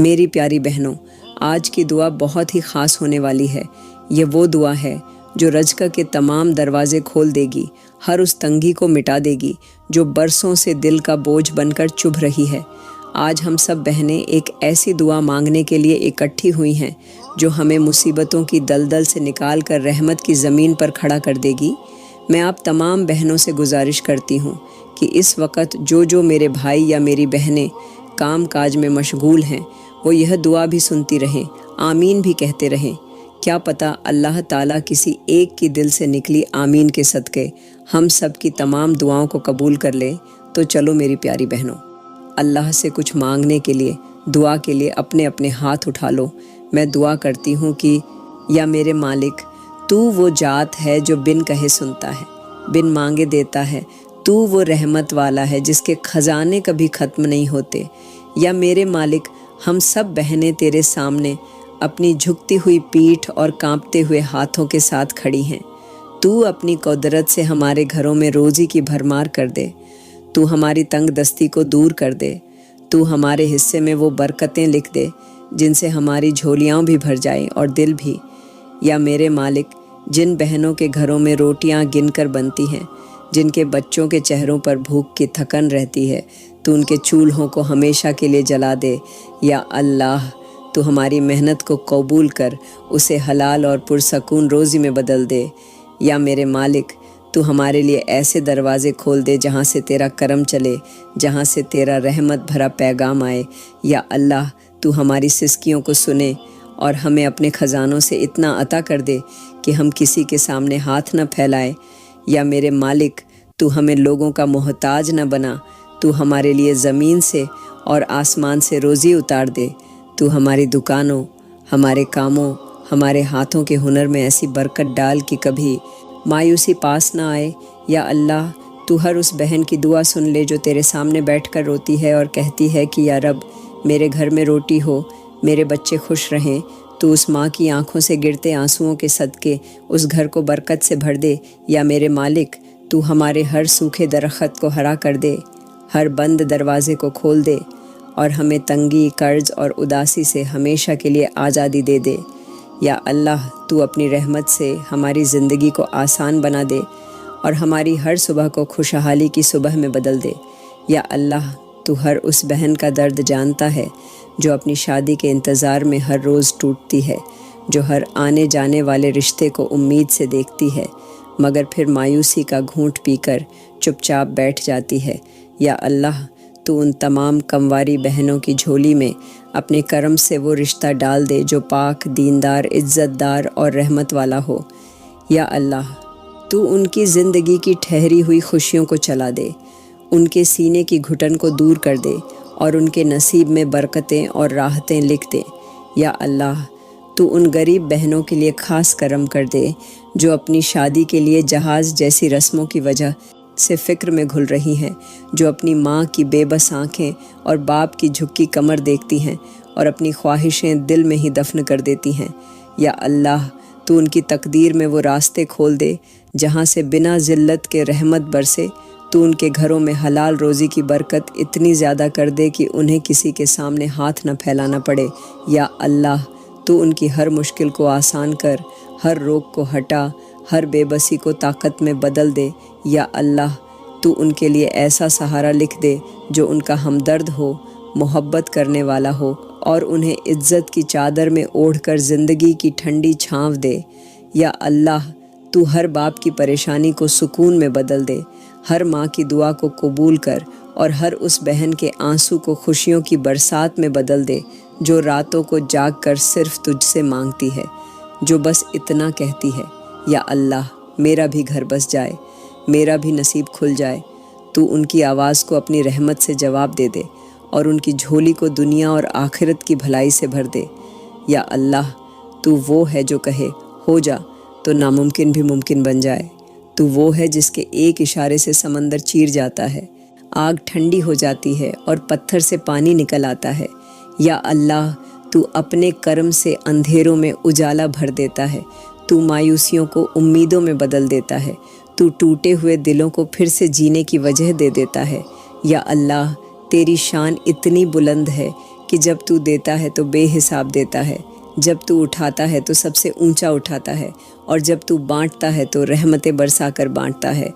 میری پیاری بہنوں، آج کی دعا بہت ہی خاص ہونے والی ہے۔ یہ وہ دعا ہے جو رزق کے تمام دروازے کھول دے گی، ہر اس تنگی کو مٹا دے گی جو برسوں سے دل کا بوجھ بن کر چبھ رہی ہے۔ آج ہم سب بہنیں ایک ایسی دعا مانگنے کے لیے اکٹھی ہوئی ہیں جو ہمیں مصیبتوں کی دلدل سے نکال کر رحمت کی زمین پر کھڑا کر دے گی۔ میں آپ تمام بہنوں سے گزارش کرتی ہوں کہ اس وقت جو میرے بھائی یا میری بہنیں کام کاج میں مشغول ہیں، وہ یہ دعا بھی سنتی رہیں، آمین بھی کہتے رہیں۔ کیا پتہ اللہ تعالیٰ کسی ایک کی دل سے نکلی آمین کے صدقے ہم سب کی تمام دعاؤں کو قبول کر لے۔ تو چلو میری پیاری بہنوں، اللہ سے کچھ مانگنے کے لیے، دعا کے لیے اپنے اپنے ہاتھ اٹھا لو۔ میں دعا کرتی ہوں کہ یا میرے مالک، تو وہ ذات ہے جو بن کہے سنتا ہے، بن مانگے دیتا ہے۔ تو وہ رحمت والا ہے جس کے خزانے کبھی ختم نہیں ہوتے۔ یا میرے مالک، ہم سب بہنیں تیرے سامنے اپنی جھکتی ہوئی پیٹھ اور کانپتے ہوئے ہاتھوں کے ساتھ کھڑی ہیں۔ تو اپنی قدرت سے ہمارے گھروں میں روزی کی بھرمار کر دے، تو ہماری تنگ دستی کو دور کر دے، تو ہمارے حصے میں وہ برکتیں لکھ دے جن سے ہماری جھولیاں بھی بھر جائیں اور دل بھی۔ یا میرے مالک، جن بہنوں کے گھروں میں روٹیاں گن کر بنتی ہیں، جن کے بچوں کے چہروں پر بھوک کی تھکن رہتی ہے، تو ان کے چولہوں کو ہمیشہ کے لیے جلا دے۔ یا اللہ، تو ہماری محنت کو قبول کر اسے حلال اور پرسکون روزی میں بدل دے۔ یا میرے مالک، تو ہمارے لیے ایسے دروازے کھول دے جہاں سے تیرا کرم چلے، جہاں سے تیرا رحمت بھرا پیغام آئے۔ یا اللہ، تو ہماری سسکیوں کو سنے اور ہمیں اپنے خزانوں سے اتنا عطا کر دے کہ ہم کسی کے سامنے ہاتھ نہ پھیلائے۔ یا میرے مالک، تو ہمیں لوگوں کا محتاج نہ بنا، تو ہمارے لیے زمین سے اور آسمان سے روزی اتار دے۔ تو ہماری دکانوں، ہمارے کاموں، ہمارے ہاتھوں کے ہنر میں ایسی برکت ڈال کہ کبھی مایوسی پاس نہ آئے۔ یا اللہ، تو ہر اس بہن کی دعا سن لے جو تیرے سامنے بیٹھ کر روتی ہے اور کہتی ہے کہ یا رب، میرے گھر میں روٹی ہو، میرے بچے خوش رہیں۔ تو اس ماں کی آنکھوں سے گرتے آنسوؤں کے صدقے اس گھر کو برکت سے بھر دے۔ یا میرے مالک، تو ہمارے ہر سوکھے درخت کو ہرا کر دے، ہر بند دروازے کو کھول دے اور ہمیں تنگی، قرض اور اداسی سے ہمیشہ کے لیے آزادی دے دے۔ یا اللہ، تو اپنی رحمت سے ہماری زندگی کو آسان بنا دے اور ہماری ہر صبح کو خوشحالی کی صبح میں بدل دے۔ یا اللہ، تو ہر اس بہن کا درد جانتا ہے جو اپنی شادی کے انتظار میں ہر روز ٹوٹتی ہے، جو ہر آنے جانے والے رشتے کو امید سے دیکھتی ہے مگر پھر مایوسی کا گھونٹ پی کر چپ چاپ بیٹھ جاتی ہے۔ یا اللہ، تو ان تمام کمواری بہنوں کی جھولی میں اپنے کرم سے وہ رشتہ ڈال دے جو پاک، دیندار، عزت دار اور رحمت والا ہو۔ یا اللہ، تو ان کی زندگی کی ٹھہری ہوئی خوشیوں کو چلا دے، ان کے سینے کی گھٹن کو دور کر دے اور ان کے نصیب میں برکتیں اور راحتیں لکھ دے۔ یا اللہ، تو ان غریب بہنوں کے لیے خاص کرم کر دے جو اپنی شادی کے لیے جہاز جیسی رسموں کی وجہ سے فکر میں گھل رہی ہیں، جو اپنی ماں کی بے بس آنکھیں اور باپ کی جھکی کمر دیکھتی ہیں اور اپنی خواہشیں دل میں ہی دفن کر دیتی ہیں۔ یا اللہ، تو ان کی تقدیر میں وہ راستے کھول دے جہاں سے بنا ذلت کے رحمت برسے۔ تو ان کے گھروں میں حلال روزی کی برکت اتنی زیادہ کر دے کہ انہیں کسی کے سامنے ہاتھ نہ پھیلانا پڑے۔ یا اللہ، تو ان کی ہر مشکل کو آسان کر، ہر روگ کو ہٹا، ہر بے بسی کو طاقت میں بدل دے۔ یا اللہ، تو ان کے لیے ایسا سہارا لکھ دے جو ان کا ہمدرد ہو، محبت کرنے والا ہو اور انہیں عزت کی چادر میں اوڑھ کر زندگی کی ٹھنڈی چھاؤں دے۔ یا اللہ، تو ہر باپ کی پریشانی کو سکون میں بدل دے، ہر ماں کی دعا کو قبول کر اور ہر اس بہن کے آنسو کو خوشیوں کی برسات میں بدل دے جو راتوں کو جاگ کر صرف تجھ سے مانگتی ہے، جو بس اتنا کہتی ہے، یا اللہ، میرا بھی گھر بس جائے، میرا بھی نصیب کھل جائے۔ تو ان کی آواز کو اپنی رحمت سے جواب دے دے اور ان کی جھولی کو دنیا اور آخرت کی بھلائی سے بھر دے۔ یا اللہ، تو وہ ہے جو کہے ہو جا تو ناممکن بھی ممکن بن جائے۔ تو وہ ہے جس کے ایک اشارے سے سمندر چیر جاتا ہے، آگ ٹھنڈی ہو جاتی ہے اور پتھر سے پانی نکل آتا ہے۔ یا اللہ، تو اپنے کرم سے اندھیروں میں اجالا بھر دیتا ہے، تو مایوسیوں کو امیدوں میں بدل دیتا ہے، تو ٹوٹے ہوئے دلوں کو پھر سے جینے کی وجہ دے دیتا ہے۔ یا اللہ، تیری شان اتنی بلند ہے کہ جب تو دیتا ہے تو بے حساب دیتا ہے، جب تو اٹھاتا ہے تو سب سے اونچا اٹھاتا ہے، اور جب تو بانٹتا ہے تو رحمتیں برسا کر بانٹتا ہے۔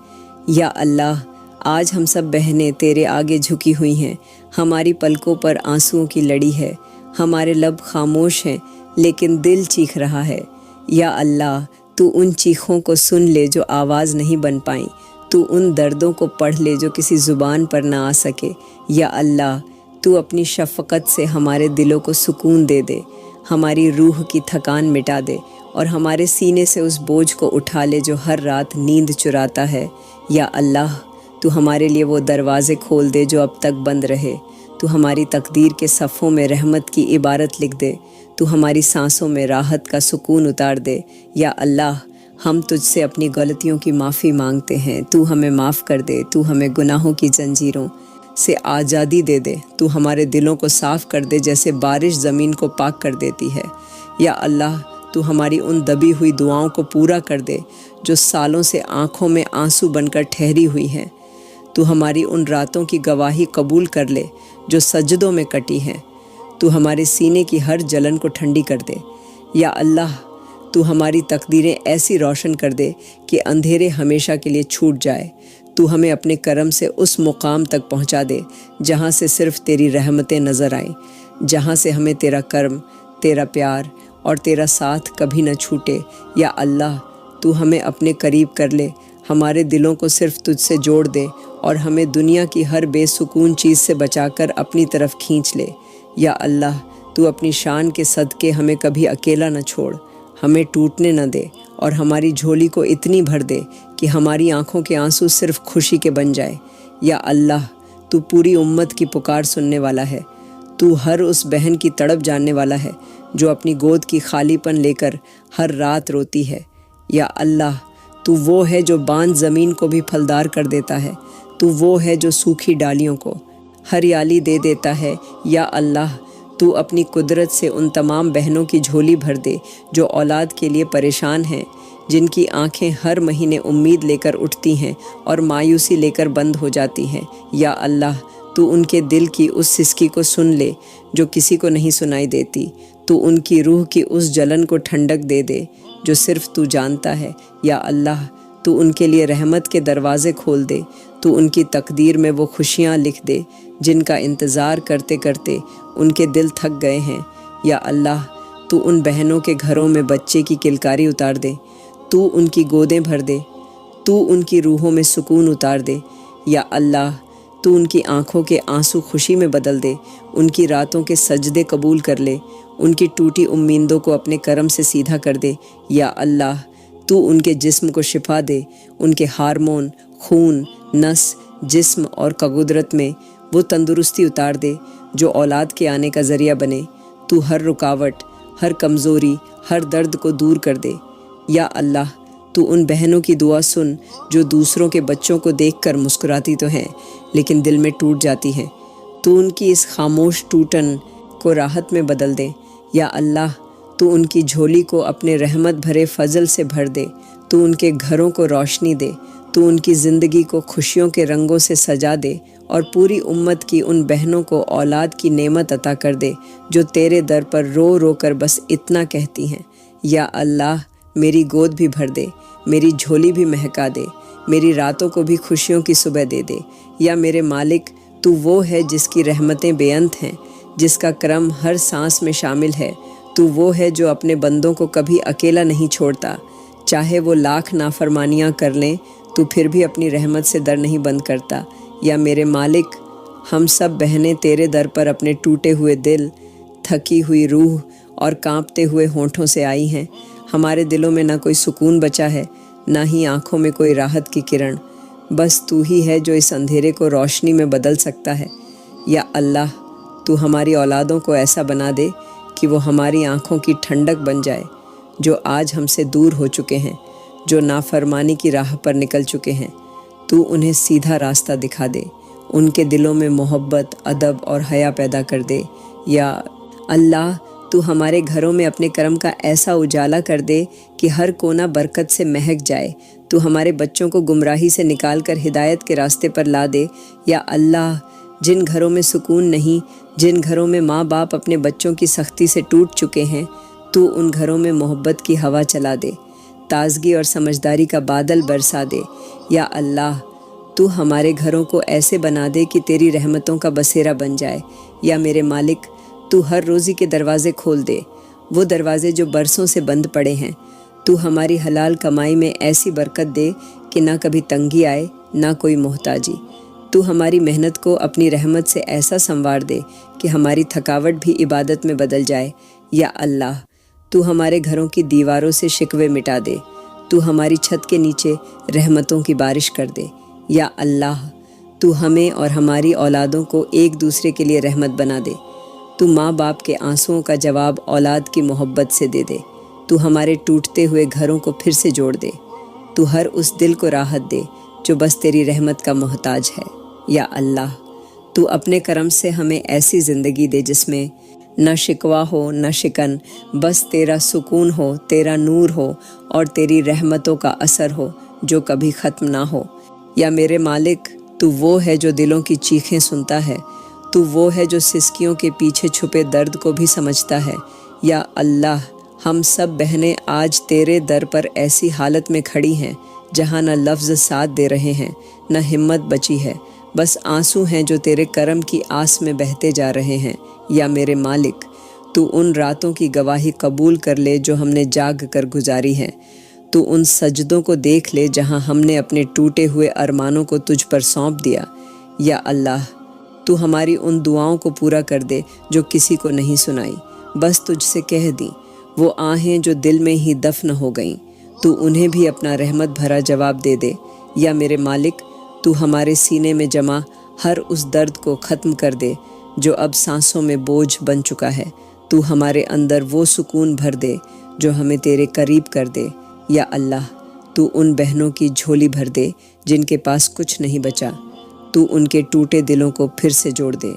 یا اللہ، آج ہم سب بہنیں تیرے آگے جھکی ہوئی ہیں، ہماری پلکوں پر آنسوؤں کی لڑی ہے، ہمارے لب خاموش ہیں لیکن دل چیخ رہا ہے۔ یا اللہ، تو ان چیخوں کو سن لے جو آواز نہیں بن پائیں، تو ان دردوں کو پڑھ لے جو کسی زبان پر نہ آ سکے۔ یا اللہ، تو اپنی شفقت سے ہمارے دلوں کو سکون دے دے، ہماری روح کی تھکان مٹا دے، اور ہمارے سینے سے اس بوجھ کو اٹھا لے جو ہر رات نیند چراتا ہے۔ یا اللہ، تو ہمارے لیے وہ دروازے کھول دے جو اب تک بند رہے، تو ہماری تقدیر کے صفحوں میں رحمت کی عبارت لکھ دے، تو ہماری سانسوں میں راحت کا سکون اتار دے۔ یا اللہ، ہم تجھ سے اپنی غلطیوں کی معافی مانگتے ہیں، تو ہمیں معاف کر دے، تو ہمیں گناہوں کی زنجیروں سے آزادی دے دے، تو ہمارے دلوں کو صاف کر دے جیسے بارش زمین کو پاک کر دیتی ہے۔ یا اللہ، تو ہماری ان دبی ہوئی دعاؤں کو پورا کر دے جو سالوں سے آنکھوں میں آنسو بن کر ٹھہری ہوئی ہیں، تو ہماری ان راتوں کی گواہی قبول کر لے جو سجدوں میں کٹی ہیں، تو ہمارے سینے کی ہر جلن کو ٹھنڈی کر دے۔ یا اللہ، تو ہماری تقدیریں ایسی روشن کر دے کہ اندھیرے ہمیشہ کے لیے چھوٹ جائے، تو ہمیں اپنے کرم سے اس مقام تک پہنچا دے جہاں سے صرف تیری رحمتیں نظر آئیں، جہاں سے ہمیں تیرا کرم، تیرا پیار اور تیرا ساتھ کبھی نہ چھوٹے۔ یا اللہ، تو ہمیں اپنے قریب کر لے، ہمارے دلوں کو صرف تجھ سے جوڑ دے، اور ہمیں دنیا کی ہر بے سکون چیز سے بچا کر اپنی طرف کھینچ لے۔ یا اللہ، تو اپنی شان کے صدقے ہمیں کبھی اکیلا نہ چھوڑ، ہمیں ٹوٹنے نہ دے، اور ہماری جھولی کو اتنی بھر دے کہ ہماری آنکھوں کے آنسو صرف خوشی کے بن جائے۔ یا اللہ، تو پوری امت کی پکار سننے والا ہے، تو ہر اس بہن کی تڑپ جاننے والا ہے جو اپنی گود کی خالی پن لے کر ہر رات روتی ہے۔ یا اللہ، تو وہ ہے جو باندھ زمین کو بھی پھلدار کر دیتا ہے، تو وہ ہے جو سوکھی ڈالیوں کو ہریالی دے دیتا ہے۔ یا اللہ، تو اپنی قدرت سے ان تمام بہنوں کی جھولی بھر دے جو اولاد کے لیے پریشان ہیں، جن کی آنکھیں ہر مہینے امید لے کر اٹھتی ہیں اور مایوسی لے کر بند ہو جاتی ہیں۔ یا اللہ، تو ان کے دل کی اس سسکی کو سن لے جو کسی کو نہیں سنائی دیتی، تو ان کی روح کی اس جلن کو ٹھنڈک دے دے جو صرف تو جانتا ہے۔ یا اللہ، تو ان کے لیے رحمت کے دروازے کھول دے، تو ان کی تقدیر میں وہ خوشیاں لکھ دے جن کا انتظار کرتے کرتے ان کے دل تھک گئے ہیں۔ یا اللہ، تو ان بہنوں کے گھروں میں بچے کی کلکاری اتار دے، تو ان کی گودیں بھر دے، تو ان کی روحوں میں سکون اتار دے۔ یا اللہ، تو ان کی آنکھوں کے آنسو خوشی میں بدل دے، ان کی راتوں کے سجدے قبول کر لے، ان کی ٹوٹی امیدوں کو اپنے کرم سے سیدھا کر دے۔ یا اللہ، تو ان کے جسم کو شفا دے، ان کے ہارمون، خون، نس، جسم اور قدرت میں وہ تندرستی اتار دے جو اولاد کے آنے کا ذریعہ بنے، تو ہر رکاوٹ، ہر کمزوری، ہر درد کو دور کر دے۔ یا اللہ، تو ان بہنوں کی دعا سن جو دوسروں کے بچوں کو دیکھ کر مسکراتی تو ہیں لیکن دل میں ٹوٹ جاتی ہیں، تو ان کی اس خاموش ٹوٹن کو راحت میں بدل دے۔ یا اللہ، تو ان کی جھولی کو اپنے رحمت بھرے فضل سے بھر دے، تو ان کے گھروں کو روشنی دے، تو ان کی زندگی کو خوشیوں کے رنگوں سے سجا دے، اور پوری امت کی ان بہنوں کو اولاد کی نعمت عطا کر دے جو تیرے در پر رو رو کر بس اتنا کہتی ہیں، یا اللہ، میری گود بھی بھر دے، میری جھولی بھی مہکا دے، میری راتوں کو بھی خوشیوں کی صبح دے دے۔ یا میرے مالک، تو وہ ہے جس کی رحمتیں بے انت ہیں، جس کا کرم ہر سانس میں شامل ہے، تو وہ ہے جو اپنے بندوں کو کبھی اکیلا نہیں چھوڑتا، چاہے وہ لاکھ نافرمانیاں کر لیں تو پھر بھی اپنی رحمت سے در نہیں بند کرتا۔ یا میرے مالک، ہم سب بہنیں تیرے در پر اپنے ٹوٹے ہوئے دل، تھکی ہوئی روح اور کانپتے ہوئے ہونٹوں سے آئی ہیں۔ ہمارے دلوں میں نہ کوئی سکون بچا ہے، نہ ہی آنکھوں میں کوئی راحت کی کرن، بس تو ہی ہے جو اس اندھیرے کو روشنی میں بدل سکتا ہے۔ یا اللہ، تو ہماری اولادوں کو ایسا بنا دے کہ وہ ہماری آنکھوں کی ٹھنڈک بن جائے، جو آج ہم سے دور ہو چکے ہیں، جو نافرمانی کی راہ پر نکل چکے ہیں۔ تو انہیں سیدھا راستہ دکھا دے، ان کے دلوں میں محبت، ادب اور حیا پیدا کر دے۔ یا اللہ، تو ہمارے گھروں میں اپنے کرم کا ایسا اجالا کر دے کہ ہر کونا برکت سے مہک جائے، تو ہمارے بچوں کو گمراہی سے نکال کر ہدایت کے راستے پر لا دے۔ یا اللہ، جن گھروں میں سکون نہیں، جن گھروں میں ماں باپ اپنے بچوں کی سختی سے ٹوٹ چکے ہیں، تو ان گھروں میں محبت کی ہوا چلا دے، تازگی اور سمجھداری کا بادل برسا دے۔ یا اللہ، تو ہمارے گھروں کو ایسے بنا دے کہ تیری رحمتوں کا بسیرا بن جائے۔ یا میرے مالک، تو ہر روزی کے دروازے کھول دے، وہ دروازے جو برسوں سے بند پڑے ہیں۔ تو ہماری حلال کمائی میں ایسی برکت دے کہ نہ کبھی تنگی آئے، نہ کوئی محتاجی۔ تو ہماری محنت کو اپنی رحمت سے ایسا سنوار دے کہ ہماری تھکاوٹ بھی عبادت میں بدل جائے۔ یا اللہ، تو ہمارے گھروں کی دیواروں سے شکوے مٹا دے، تو ہماری چھت کے نیچے رحمتوں کی بارش کر دے۔ یا اللہ، تو ہمیں اور ہماری اولادوں کو ایک دوسرے کے لیے رحمت بنا دے۔ تو ماں باپ کے آنسوؤں کا جواب اولاد کی محبت سے دے دے۔ تو ہمارے ٹوٹتے ہوئے گھروں کو پھر سے جوڑ دے۔ تو ہر اس دل کو راحت دے جو بس تیری رحمت کا محتاج ہے۔ یا اللہ، تو اپنے کرم سے ہمیں ایسی زندگی دے جس میں نہ شکوہ ہو نہ شکن، بس تیرا سکون ہو، تیرا نور ہو اور تیری رحمتوں کا اثر ہو جو کبھی ختم نہ ہو۔ یا میرے مالک، تو وہ ہے جو دلوں کی چیخیں سنتا ہے، تو وہ ہے جو سسکیوں کے پیچھے چھپے درد کو بھی سمجھتا ہے۔ یا اللہ، ہم سب بہنیں آج تیرے در پر ایسی حالت میں کھڑی ہیں جہاں نہ لفظ ساتھ دے رہے ہیں، نہ ہمت بچی ہے، بس آنسو ہیں جو تیرے کرم کی آس میں بہتے جا رہے ہیں۔ یا میرے مالک، تو ان راتوں کی گواہی قبول کر لے جو ہم نے جاگ کر گزاری ہیں۔ تو ان سجدوں کو دیکھ لے جہاں ہم نے اپنے ٹوٹے ہوئے ارمانوں کو تجھ پر سونپ دیا۔ یا اللہ، تو ہماری ان دعاؤں کو پورا کر دے جو کسی کو نہیں سنائی، بس تجھ سے کہہ دیں۔ وہ آہیں جو دل میں ہی دفن ہو گئیں، تو انہیں بھی اپنا رحمت بھرا جواب دے دے۔ یا میرے مالک، تو ہمارے سینے میں جمع ہر اس درد کو ختم کر دے جو اب سانسوں میں بوجھ بن چکا ہے۔ تو ہمارے اندر وہ سکون بھر دے جو ہمیں تیرے قریب کر دے۔ یا اللہ، تو ان بہنوں کی جھولی بھر دے جن کے پاس کچھ نہیں بچا، تو ان کے ٹوٹے دلوں کو پھر سے جوڑ دے۔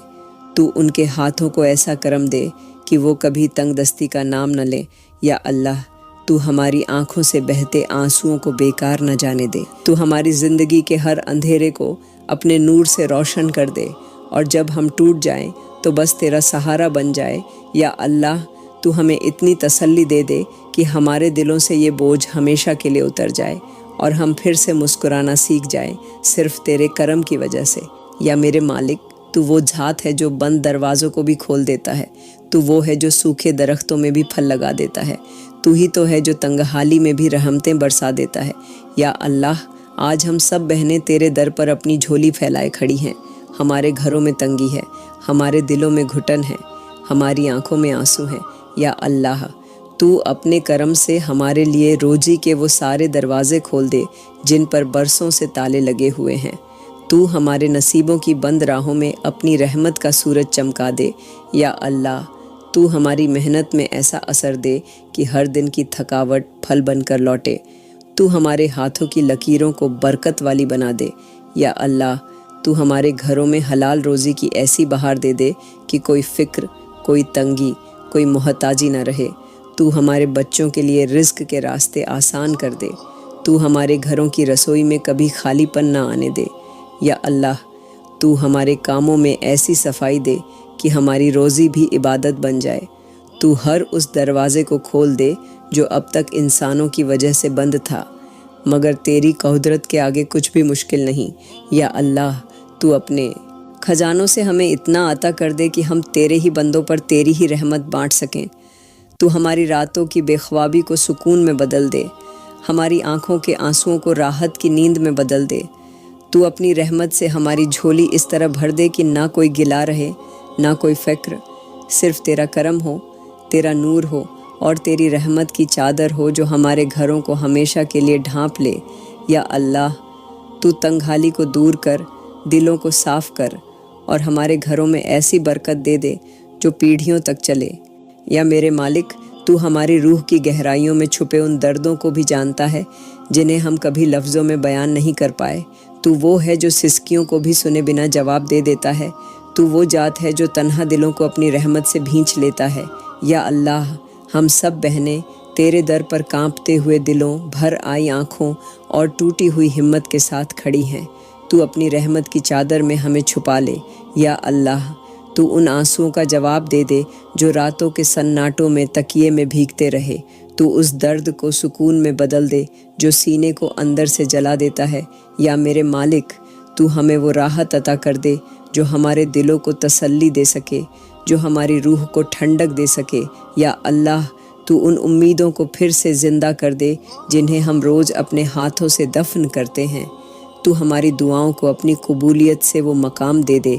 تو ان کے ہاتھوں کو ایسا کرم دے کہ وہ کبھی تنگ دستی کا نام نہ لیں۔ یا اللہ، تو ہماری آنکھوں سے بہتے آنسوؤں کو بیکار نہ جانے دے، تو ہماری زندگی کے ہر اندھیرے کو اپنے نور سے روشن کر دے، اور جب ہم ٹوٹ جائیں تو بس تیرا سہارا بن جائے۔ یا اللہ، تو ہمیں اتنی تسلی دے دے کہ ہمارے دلوں سے یہ بوجھ ہمیشہ کے لیے اتر جائے اور ہم پھر سے مسکرانا سیکھ جائیں صرف تیرے کرم کی وجہ سے۔ یا میرے مالک، تو وہ ذات ہے جو بند دروازوں کو بھی کھول دیتا ہے، تو وہ ہے جو سوکھے درختوں میں بھی پھل لگا دیتا ہے، تو ہی تو ہے جو تنگحالی میں بھی رحمتیں برسا دیتا ہے۔ یا اللہ، آج ہم سب بہنیں تیرے در پر اپنی جھولی پھیلائے کھڑی ہیں۔ ہمارے گھروں میں تنگی ہے، ہمارے دلوں میں گھٹن ہے، ہماری آنکھوں میں آنسو ہیں۔ یا اللہ، تو اپنے کرم سے ہمارے لیے روزی کے وہ سارے دروازے کھول دے جن پر برسوں سے تالے لگے ہوئے ہیں۔ تو ہمارے نصیبوں کی بند راہوں میں اپنی رحمت کا سورج چمکا دے۔ یا اللہ، تو ہماری محنت میں ایسا اثر دے کہ ہر دن کی تھکاوٹ پھل بن کر لوٹے۔ تو ہمارے ہاتھوں کی لکیروں کو برکت والی بنا دے۔ یا اللہ، تو ہمارے گھروں میں حلال روزی کی ایسی بہار دے دے کہ کوئی فکر، کوئی تنگی، کوئی محتاجی نہ رہے۔ تو ہمارے بچوں کے لیے رزق کے راستے آسان کر دے۔ تو ہمارے گھروں کی رسوئی میں کبھی خالی پن نہ آنے دے۔ یا اللہ، تو ہمارے کاموں میں ایسی صفائی دے کہ ہماری روزی بھی عبادت بن جائے۔ تو ہر اس دروازے کو کھول دے جو اب تک انسانوں کی وجہ سے بند تھا، مگر تیری قدرت کے آگے کچھ بھی مشکل نہیں۔ یا اللہ، تو اپنے خزانوں سے ہمیں اتنا عطا کر دے کہ ہم تیرے ہی بندوں پر تیری ہی رحمت بانٹ سکیں۔ تو ہماری راتوں کی بے خوابی کو سکون میں بدل دے، ہماری آنکھوں کے آنسوؤں کو راحت کی نیند میں بدل دے۔ تو اپنی رحمت سے ہماری جھولی اس طرح بھر دے کہ نہ کوئی گلا رہے، نہ کوئی فکر، صرف تیرا کرم ہو، تیرا نور ہو اور تیری رحمت کی چادر ہو جو ہمارے گھروں کو ہمیشہ کے لیے ڈھانپ لے۔ یا اللہ، تو تنگحالی کو دور کر، دلوں کو صاف کر اور ہمارے گھروں میں ایسی برکت دے دے جو پیڑھیوں تک چلے۔ یا میرے مالک، تو ہماری روح کی گہرائیوں میں چھپے ان دردوں کو بھی جانتا ہے جنہیں ہم کبھی لفظوں میں بیان نہیں کر پائے۔ تو وہ ہے جو سسکیوں کو بھی سنے بنا جواب دے دیتا ہے۔ تو وہ ذات ہے جو تنہا دلوں کو اپنی رحمت سے بھینچ لیتا ہے۔ یا اللہ، ہم سب بہنیں تیرے در پر کانپتے ہوئے دلوں، بھر آئی آنکھوں اور ٹوٹی ہوئی ہمت کے ساتھ کھڑی ہیں۔ تو اپنی رحمت کی چادر میں ہمیں چھپا لے۔ یا اللہ تو ان آنسوؤں کا جواب دے دے جو راتوں کے سناٹوں میں تکیے میں بھیگتے رہے۔ تو اس درد کو سکون میں بدل دے جو سینے کو اندر سے جلا دیتا ہے۔ یا میرے مالک تو ہمیں وہ راحت عطا کر دے جو ہمارے دلوں کو تسلی دے سکے، جو ہماری روح کو ٹھنڈک دے سکے۔ یا اللہ تو ان امیدوں کو پھر سے زندہ کر دے جنہیں ہم روز اپنے ہاتھوں سے دفن کرتے ہیں۔ تو ہماری دعاؤں کو اپنی قبولیت سے وہ مقام دے دے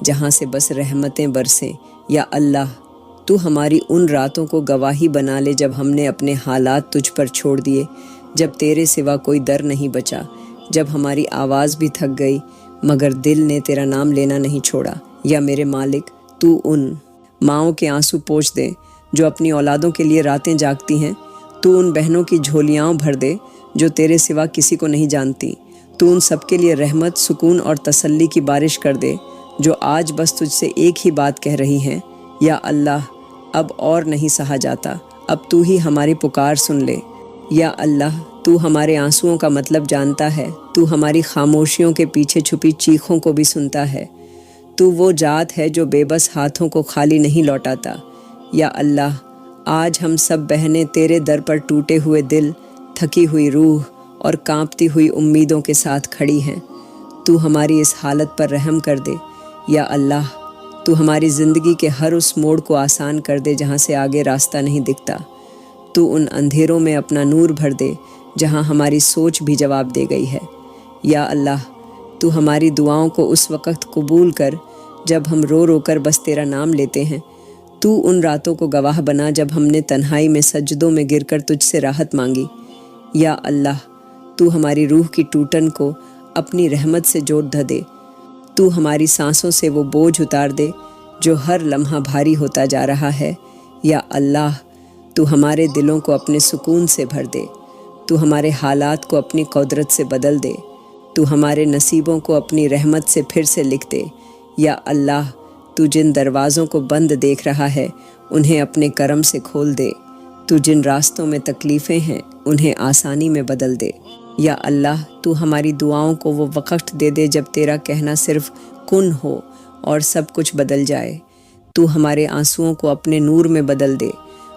جہاں سے بس رحمتیں برسیں۔ یا اللہ تو ہماری ان راتوں کو گواہی بنا لے جب ہم نے اپنے حالات تجھ پر چھوڑ دیے، جب تیرے سوا کوئی در نہیں بچا، جب ہماری آواز بھی تھک گئی مگر دل نے تیرا نام لینا نہیں چھوڑا۔ یا میرے مالک تو ان ماؤں کے آنسو پوچھ دے جو اپنی اولادوں کے لیے راتیں جاگتی ہیں۔ تو ان بہنوں کی جھولیاں بھر دے جو تیرے سوا کسی کو نہیں جانتی۔ تو ان سب کے لیے رحمت، سکون اور تسلی کی بارش کر دے جو آج بس تجھ سے ایک ہی بات کہہ رہی ہیں۔ یا اللہ اب اور نہیں سہا جاتا، اب تو ہی ہماری پکار سن لے۔ یا اللہ تو ہمارے آنسوؤں کا مطلب جانتا ہے، تو ہماری خاموشیوں کے پیچھے چھپی چیخوں کو بھی سنتا ہے۔ تو وہ ذات ہے جو بے بس ہاتھوں کو خالی نہیں لوٹاتا۔ یا اللہ آج ہم سب بہنیں تیرے در پر ٹوٹے ہوئے دل، تھکی ہوئی روح اور کانپتی ہوئی امیدوں کے ساتھ کھڑی ہیں۔ تو ہماری اس حالت پر رحم کر دے۔ یا اللہ تو ہماری زندگی کے ہر اس موڑ کو آسان کر دے جہاں سے آگے راستہ نہیں دکھتا۔ تو ان اندھیروں میں اپنا نور بھر دے جہاں ہماری سوچ بھی جواب دے گئی ہے۔ یا اللہ تو ہماری دعاؤں کو اس وقت قبول کر جب ہم رو رو کر بس تیرا نام لیتے ہیں۔ تو ان راتوں کو گواہ بنا جب ہم نے تنہائی میں سجدوں میں گر کر تجھ سے راحت مانگی۔ یا اللہ تو ہماری روح کی ٹوٹن کو اپنی رحمت سے جوڑ دے۔ تو ہماری سانسوں سے وہ بوجھ اتار دے جو ہر لمحہ بھاری ہوتا جا رہا ہے۔ یا اللہ تو ہمارے دلوں کو اپنے سکون سے بھر دے۔ تو ہمارے حالات کو اپنی قدرت سے بدل دے۔ تو ہمارے نصیبوں کو اپنی رحمت سے پھر سے لکھ دے۔ یا اللہ تو جن دروازوں کو بند دیکھ رہا ہے انہیں اپنے کرم سے کھول دے۔ تو جن راستوں میں تکلیفیں ہیں انہیں آسانی میں بدل دے۔ یا اللہ تو ہماری دعاؤں کو وہ وقت دے دے جب تیرا کہنا صرف کن ہو اور سب کچھ بدل جائے۔ تو ہمارے آنسوؤں کو اپنے نور میں بدل دے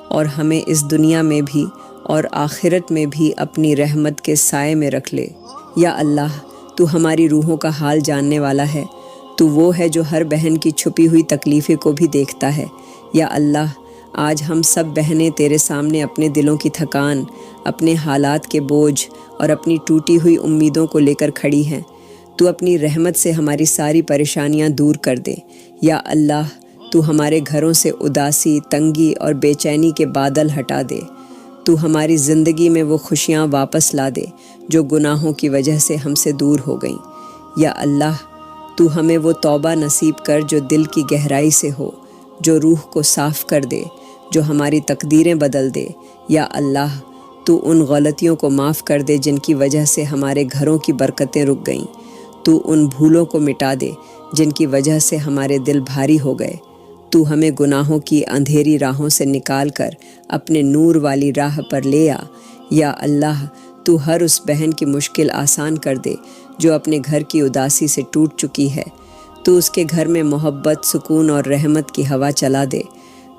اور ہمیں اس دنیا میں بھی اور آخرت میں بھی اپنی رحمت کے سائے میں رکھ لے۔ یا اللہ تو ہماری روحوں کا حال جاننے والا ہے، تو وہ ہے جو ہر بہن کی چھپی ہوئی تکلیفیں کو بھی دیکھتا ہے۔ یا اللہ آج ہم سب بہنیں تیرے سامنے اپنے دلوں کی تھکان، اپنے حالات کے بوجھ اور اپنی ٹوٹی ہوئی امیدوں کو لے کر کھڑی ہیں۔ تو اپنی رحمت سے ہماری ساری پریشانیاں دور کر دے۔ یا اللہ تو ہمارے گھروں سے اداسی، تنگی اور بے چینی کے بادل ہٹا دے۔ تو ہماری زندگی میں وہ خوشیاں واپس لا دے جو گناہوں کی وجہ سے ہم سے دور ہو گئیں۔ یا اللہ تو ہمیں وہ توبہ نصیب کر جو دل کی گہرائی سے ہو، جو روح کو صاف کر دے، جو ہماری تقدیریں بدل دے۔ یا اللہ تو ان غلطیوں کو معاف کر دے جن کی وجہ سے ہمارے گھروں کی برکتیں رک گئیں۔ تو ان بھولوں کو مٹا دے جن کی وجہ سے ہمارے دل بھاری ہو گئے۔ تو ہمیں گناہوں کی اندھیری راہوں سے نکال کر اپنے نور والی راہ پر لے آ۔ یا اللہ تو ہر اس بہن کی مشکل آسان کر دے جو اپنے گھر کی اداسی سے ٹوٹ چکی ہے۔ تو اس کے گھر میں محبت، سکون اور رحمت کی ہوا چلا دے۔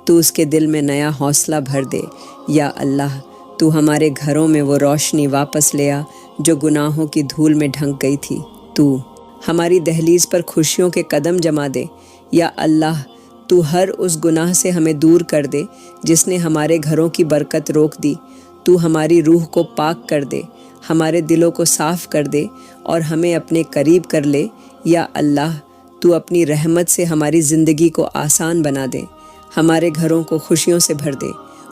تو اس کے دل میں نیا حوصلہ بھر دے۔ یا اللہ تو ہمارے گھروں میں وہ روشنی واپس لے آ جو گناہوں کی دھول میں ڈھنک گئی تھی۔ تو ہماری دہلیز پر خوشیوں کے قدم جما دے۔ یا اللہ تو ہر اس گناہ سے ہمیں دور کر دے جس نے ہمارے گھروں کی برکت روک دی۔ تو ہماری روح کو پاک کر دے، ہمارے دلوں کو صاف کر دے اور ہمیں اپنے قریب کر لے۔ یا اللہ تو اپنی رحمت سے ہماری زندگی کو آسان بنا دے، ہمارے گھروں کو خوشیوں سے بھر دے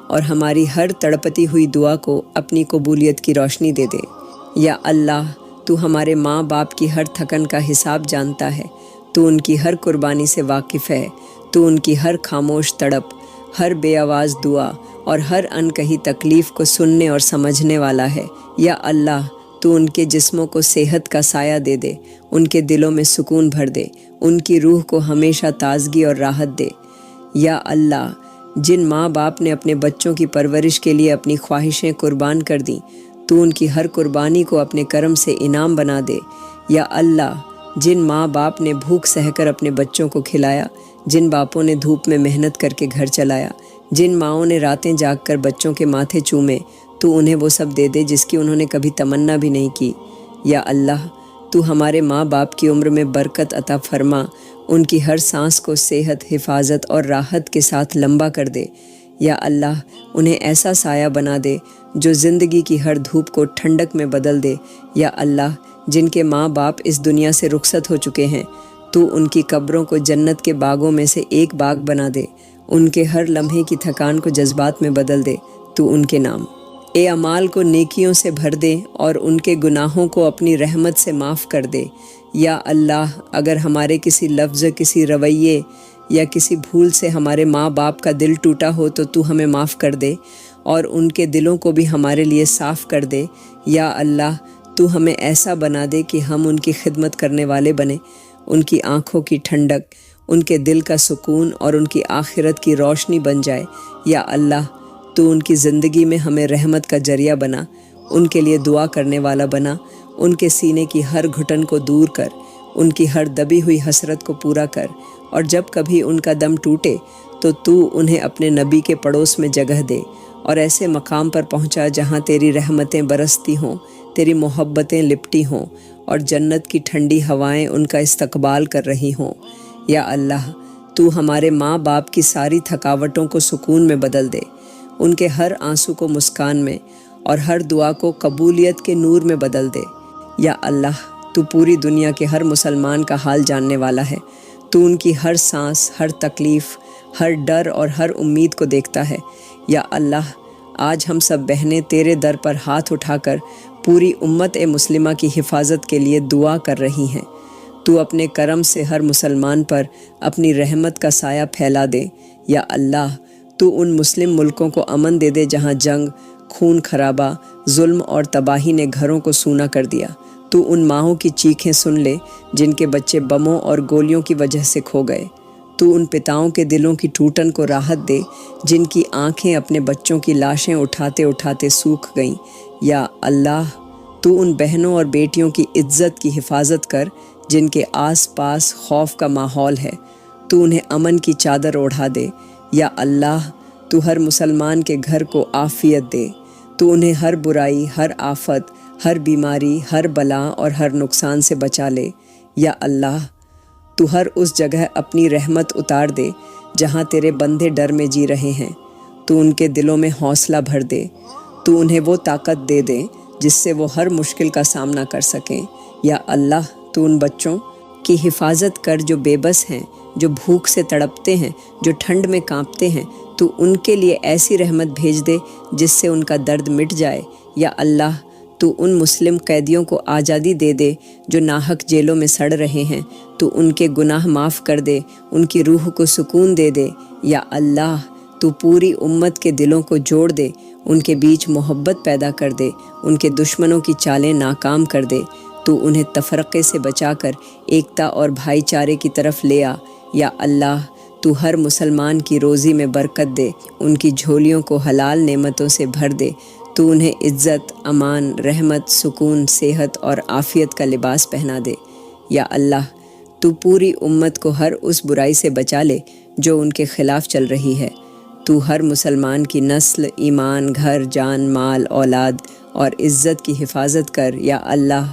اور ہماری ہر تڑپتی ہوئی دعا کو اپنی قبولیت کی روشنی دے دے۔ یا اللہ تو ہمارے ماں باپ کی ہر تھکن کا حساب جانتا ہے، تو ان کی ہر قربانی سے واقف ہے، تو ان کی ہر خاموش تڑپ، ہر بے آواز دعا اور ہر انکہی تکلیف کو سننے اور سمجھنے والا ہے۔ یا اللہ تو ان کے جسموں کو صحت کا سایہ دے دے، ان کے دلوں میں سکون بھر دے، ان کی روح کو ہمیشہ تازگی اور راحت دے۔ یا اللہ جن ماں باپ نے اپنے بچوں کی پرورش کے لیے اپنی خواہشیں قربان کر دیں، تو ان کی ہر قربانی کو اپنے کرم سے انعام بنا دے۔ یا اللہ جن ماں باپ نے بھوک سہ کر اپنے بچوں کو کھلایا، جن باپوں نے دھوپ میں محنت کر کے گھر چلایا، جن ماؤں نے راتیں جاگ کر بچوں کے ماتھے چومے، تو انہیں وہ سب دے دے جس کی انہوں نے کبھی تمنا بھی نہیں کی۔ یا اللہ، تو ہمارے ماں باپ کی عمر میں برکت عطا فرما، ان کی ہر سانس کو صحت، حفاظت اور راحت کے ساتھ لمبا کر دے۔ یا اللہ، انہیں ایسا سایہ بنا دے جو زندگی کی ہر دھوپ کو ٹھنڈک میں بدل دے۔ یا اللہ، جن کے ماں باپ اس دنیا سے رخصت ہو چکے ہیں، تو ان کی قبروں کو جنت کے باغوں میں سے ایک باغ بنا دے، ان کے ہر لمحے کی تھکان کو جذبات میں بدل دے تو ان کے نام۔ اے اعمال کو نیکیوں سے بھر دے اور ان کے گناہوں کو اپنی رحمت سے معاف کر دے۔ یا اللہ، اگر ہمارے کسی لفظ، کسی رویے یا کسی بھول سے ہمارے ماں باپ کا دل ٹوٹا ہو تو ہمیں معاف کر دے اور ان کے دلوں کو بھی ہمارے لیے صاف کر دے۔ یا اللہ، تو ہمیں ایسا بنا دے کہ ہم ان کی خدمت کرنے والے بنیں، ان کی آنکھوں کی ٹھنڈک، ان کے دل کا سکون اور ان کی آخرت کی روشنی بن جائے۔ یا اللہ، تو ان کی زندگی میں ہمیں رحمت کا ذریعہ بنا، ان کے لیے دعا کرنے والا بنا، ان کے سینے کی ہر گھٹن کو دور کر، ان کی ہر دبی ہوئی حسرت کو پورا کر، اور جب کبھی ان کا دم ٹوٹے تو انہیں اپنے نبی کے پڑوس میں جگہ دے اور ایسے مقام پر پہنچا جہاں تیری رحمتیں برستی ہوں، تیری محبتیں لپٹی ہوں اور جنت کی ٹھنڈی ہوائیں ان کا استقبال کر رہی ہوں۔ یا اللہ، تو ہمارے ماں باپ کی ساری تھکاوٹوں کو سکون میں بدل دے، ان کے ہر آنسو کو مسکان میں اور ہر دعا کو قبولیت کے نور میں بدل دے۔ یا اللہ، تو پوری دنیا کے ہر مسلمان کا حال جاننے والا ہے، تو ان کی ہر سانس، ہر تکلیف، ہر ڈر اور ہر امید کو دیکھتا ہے۔ یا اللہ، آج ہم سب بہنیں تیرے در پر ہاتھ اٹھا کر پوری امت مسلمہ کی حفاظت کے لیے دعا کر رہی ہیں۔ تو اپنے کرم سے ہر مسلمان پر اپنی رحمت کا سایہ پھیلا دے۔ یا اللہ، تو ان مسلم ملکوں کو امن دے دے جہاں جنگ، خون خرابہ، ظلم اور تباہی نے گھروں کو سونا کر دیا۔ تو ان ماؤں کی چیخیں سن لے جن کے بچے بموں اور گولیوں کی وجہ سے کھو گئے۔ تو ان پتاؤں کے دلوں کی ٹوٹن کو راحت دے جن کی آنکھیں اپنے بچوں کی لاشیں اٹھاتے اٹھاتے سوکھ گئیں۔ یا اللہ، تو ان بہنوں اور بیٹیوں کی عزت کی حفاظت کر جن کے آس پاس خوف کا ماحول ہے، تو انہیں امن کی چادر اوڑھا دے۔ یا اللہ، تو ہر مسلمان کے گھر کو عافیت دے، تو انہیں ہر برائی، ہر آفت، ہر بیماری، ہر بلا اور ہر نقصان سے بچا لے۔ یا اللہ، تو ہر اس جگہ اپنی رحمت اتار دے جہاں تیرے بندے ڈر میں جی رہے ہیں، تو ان کے دلوں میں حوصلہ بھر دے، تو انہیں وہ طاقت دے دے جس سے وہ ہر مشکل کا سامنا کر سکیں۔ یا اللہ، تو ان بچوں کی حفاظت کر جو بے بس ہیں، جو بھوک سے تڑپتے ہیں، جو ٹھنڈ میں کانپتے ہیں، تو ان کے لیے ایسی رحمت بھیج دے جس سے ان کا درد مٹ جائے۔ یا اللہ، تو ان مسلم قیدیوں کو آزادی دے دے جو ناحق جیلوں میں سڑ رہے ہیں، تو ان کے گناہ معاف کر دے، ان کی روح کو سکون دے دے۔ یا اللہ، تو پوری امت کے دلوں کو جوڑ دے، ان کے بیچ محبت پیدا کر دے، ان کے دشمنوں کی چالیں ناکام کر دے، تو انہیں تفرقے سے بچا کر ایکتا اور بھائی چارے کی طرف لے آ۔ یا اللہ، تو ہر مسلمان کی روزی میں برکت دے، ان کی جھولیوں کو حلال نعمتوں سے بھر دے، تو انہیں عزت، امان، رحمت، سکون، صحت اور عافیت کا لباس پہنا دے۔ یا اللہ، تو پوری امت کو ہر اس برائی سے بچا لے جو ان کے خلاف چل رہی ہے۔ تو ہر مسلمان کی نسل، ایمان، گھر، جان، مال، اولاد اور عزت کی حفاظت کر۔ یا اللہ،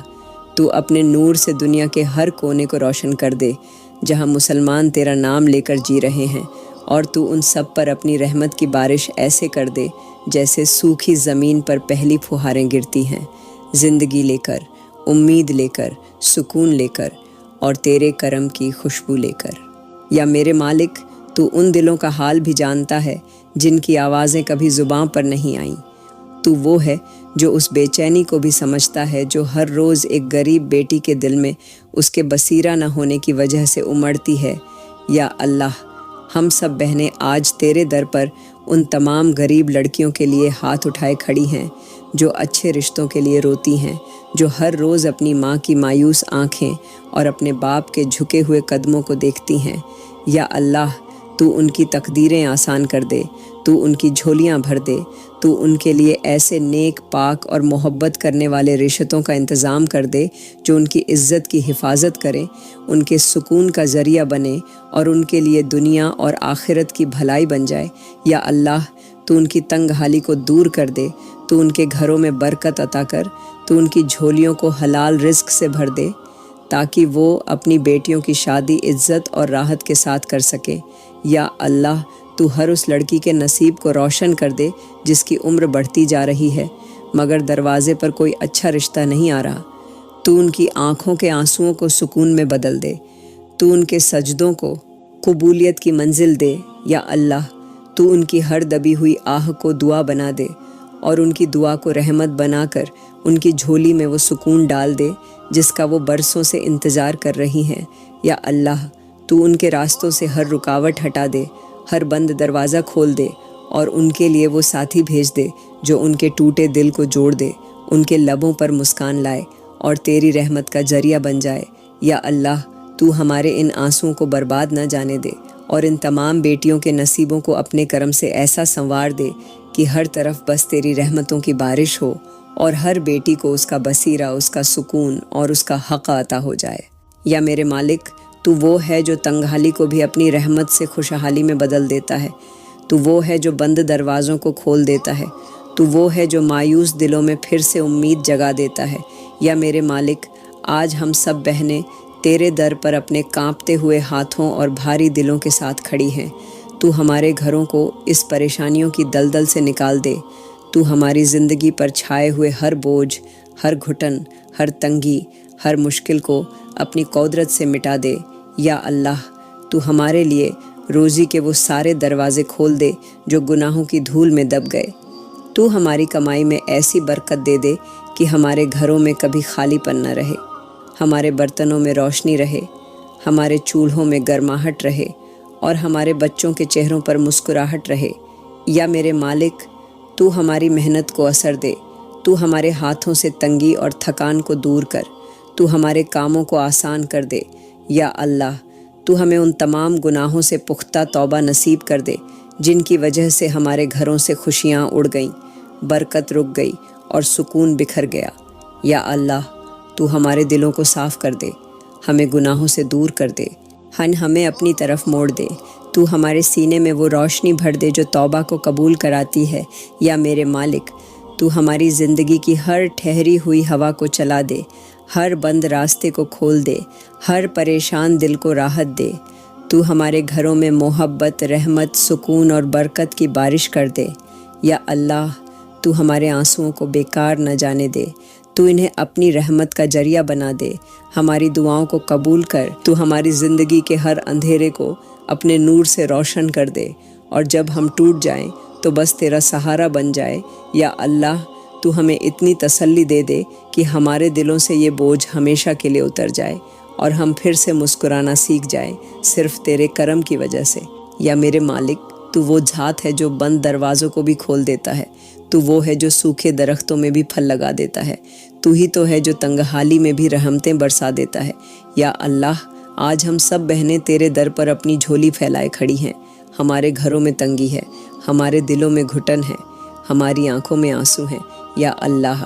تو اپنے نور سے دنیا کے ہر کونے کو روشن کر دے جہاں مسلمان تیرا نام لے کر جی رہے ہیں، اور تو ان سب پر اپنی رحمت کی بارش ایسے کر دے جیسے سوکھی زمین پر پہلی پھوہاریں گرتی ہیں، زندگی لے کر، امید لے کر، سکون لے کر اور تیرے کرم کی خوشبو لے کر۔ یا میرے مالک، تو ان دلوں کا حال بھی جانتا ہے جن کی آوازیں کبھی زباں پر نہیں آئیں۔ تو وہ ہے جو اس بے چینی کو بھی سمجھتا ہے جو ہر روز ایک غریب بیٹی کے دل میں اس کے بصیرہ نہ ہونے کی وجہ سے امڑتی ہے۔ یا اللہ، ہم سب بہنیں آج تیرے در پر ان تمام غریب لڑکیوں کے لیے ہاتھ اٹھائے کھڑی ہیں جو اچھے رشتوں کے لیے روتی ہیں، جو ہر روز اپنی ماں کی مایوس آنکھیں اور اپنے باپ کے جھکے ہوئے قدموں کو دیکھتی ہیں۔ یا اللہ، تو ان کی تقدیریں آسان کر دے، تو ان کی جھولیاں بھر دے، تو ان کے لیے ایسے نیک، پاک اور محبت کرنے والے رشتوں کا انتظام کر دے جو ان کی عزت کی حفاظت کریں، ان کے سکون کا ذریعہ بنے اور ان کے لیے دنیا اور آخرت کی بھلائی بن جائے۔ یا اللہ، تو ان کی تنگ حالی کو دور کر دے، تو ان کے گھروں میں برکت عطا کر، تو ان کی جھولیوں کو حلال رزق سے بھر دے تاکہ وہ اپنی بیٹیوں کی شادی عزت اور راحت کے ساتھ کر سکے۔ یا اللہ، تو ہر اس لڑکی کے نصیب کو روشن کر دے جس کی عمر بڑھتی جا رہی ہے مگر دروازے پر کوئی اچھا رشتہ نہیں آ رہا۔ تو ان کی آنکھوں کے آنسوؤں کو سکون میں بدل دے، تو ان کے سجدوں کو قبولیت کی منزل دے۔ یا اللہ، تو ان کی ہر دبی ہوئی آہ کو دعا بنا دے اور ان کی دعا کو رحمت بنا کر ان کی جھولی میں وہ سکون ڈال دے جس کا وہ برسوں سے انتظار کر رہی ہیں۔ یا اللہ، تو ان کے راستوں سے ہر رکاوٹ ہٹا دے، ہر بند دروازہ کھول دے اور ان کے لیے وہ ساتھی بھیج دے جو ان کے ٹوٹے دل کو جوڑ دے، ان کے لبوں پر مسکان لائے اور تیری رحمت کا ذریعہ بن جائے۔ یا اللہ، تو ہمارے ان آنسوؤں کو برباد نہ جانے دے اور ان تمام بیٹیوں کے نصیبوں کو اپنے کرم سے ایسا سنوار دے کہ ہر طرف بس تیری رحمتوں کی بارش ہو اور ہر بیٹی کو اس کا بصیرہ، اس کا سکون اور اس کا حق عطا ہو جائے۔ یا میرے مالک، تو وہ ہے جو تنگ حالی کو بھی اپنی رحمت سے خوشحالی میں بدل دیتا ہے، تو وہ ہے جو بند دروازوں کو کھول دیتا ہے، تو وہ ہے جو مایوس دلوں میں پھر سے امید جگا دیتا ہے۔ یا میرے مالک، آج ہم سب بہنیں تیرے در پر اپنے کانپتے ہوئے ہاتھوں اور بھاری دلوں کے ساتھ کھڑی ہیں۔ تو ہمارے گھروں کو اس پریشانیوں کی دلدل سے نکال دے، تو ہماری زندگی پر چھائے ہوئے ہر بوجھ، ہر گھٹن، ہر تنگی، ہر مشکل کو اپنی قدرت سے مٹا دے۔ یا اللہ، تو ہمارے لیے روزی کے وہ سارے دروازے کھول دے جو گناہوں کی دھول میں دب گئے۔ تو ہماری کمائی میں ایسی برکت دے دے کہ ہمارے گھروں میں کبھی خالی پن نہ رہے، ہمارے برتنوں میں روشنی رہے، ہمارے چولہوں میں گرماہٹ رہے اور ہمارے بچوں کے چہروں پر مسکراہٹ رہے۔ یا میرے مالک، تو ہماری محنت کو اثر دے، تو ہمارے ہاتھوں سے تنگی اور تھکان کو دور کر، تو ہمارے کاموں کو آسان کر دے۔ یا اللہ، تو ہمیں ان تمام گناہوں سے پختہ توبہ نصیب کر دے جن کی وجہ سے ہمارے گھروں سے خوشیاں اڑ گئیں، برکت رک گئی اور سکون بکھر گیا۔ یا اللہ، تو ہمارے دلوں کو صاف کر دے، ہمیں گناہوں سے دور کر دے، ہمیں اپنی طرف موڑ دے، تو ہمارے سینے میں وہ روشنی بھر دے جو توبہ کو قبول کراتی ہے۔ یا میرے مالک، تو ہماری زندگی کی ہر ٹھہری ہوئی ہوا کو چلا دے، ہر بند راستے کو کھول دے، ہر پریشان دل کو راحت دے، تو ہمارے گھروں میں محبت، رحمت، سکون اور برکت کی بارش کر دے۔ یا اللہ، تو ہمارے آنسوؤں کو بیکار نہ جانے دے، تو انہیں اپنی رحمت کا ذریعہ بنا دے، ہماری دعاؤں کو قبول کر، تو ہماری زندگی کے ہر اندھیرے کو اپنے نور سے روشن کر دے اور جب ہم ٹوٹ جائیں تو بس تیرا سہارا بن جائے۔ یا اللہ، تو ہمیں اتنی تسلی دے دے کہ ہمارے دلوں سے یہ بوجھ ہمیشہ کے لیے اتر جائے اور ہم پھر سے مسکرانا سیکھ جائیں صرف تیرے کرم کی وجہ سے۔ یا میرے مالک، تو وہ ذات ہے جو بند دروازوں کو بھی کھول دیتا ہے، تو وہ ہے جو سوکھے درختوں میں بھی پھل لگا دیتا ہے، تو ہی تو ہے جو تنگ حالی میں بھی رحمتیں برسا دیتا ہے۔ یا اللہ، آج ہم سب بہنیں تیرے در پر اپنی جھولی پھیلائے کھڑی ہیں۔ ہمارے گھروں میں تنگی ہے، ہمارے دلوں میں گھٹن ہے، ہماری آنکھوں میں آنسو ہیں۔ یا اللہ،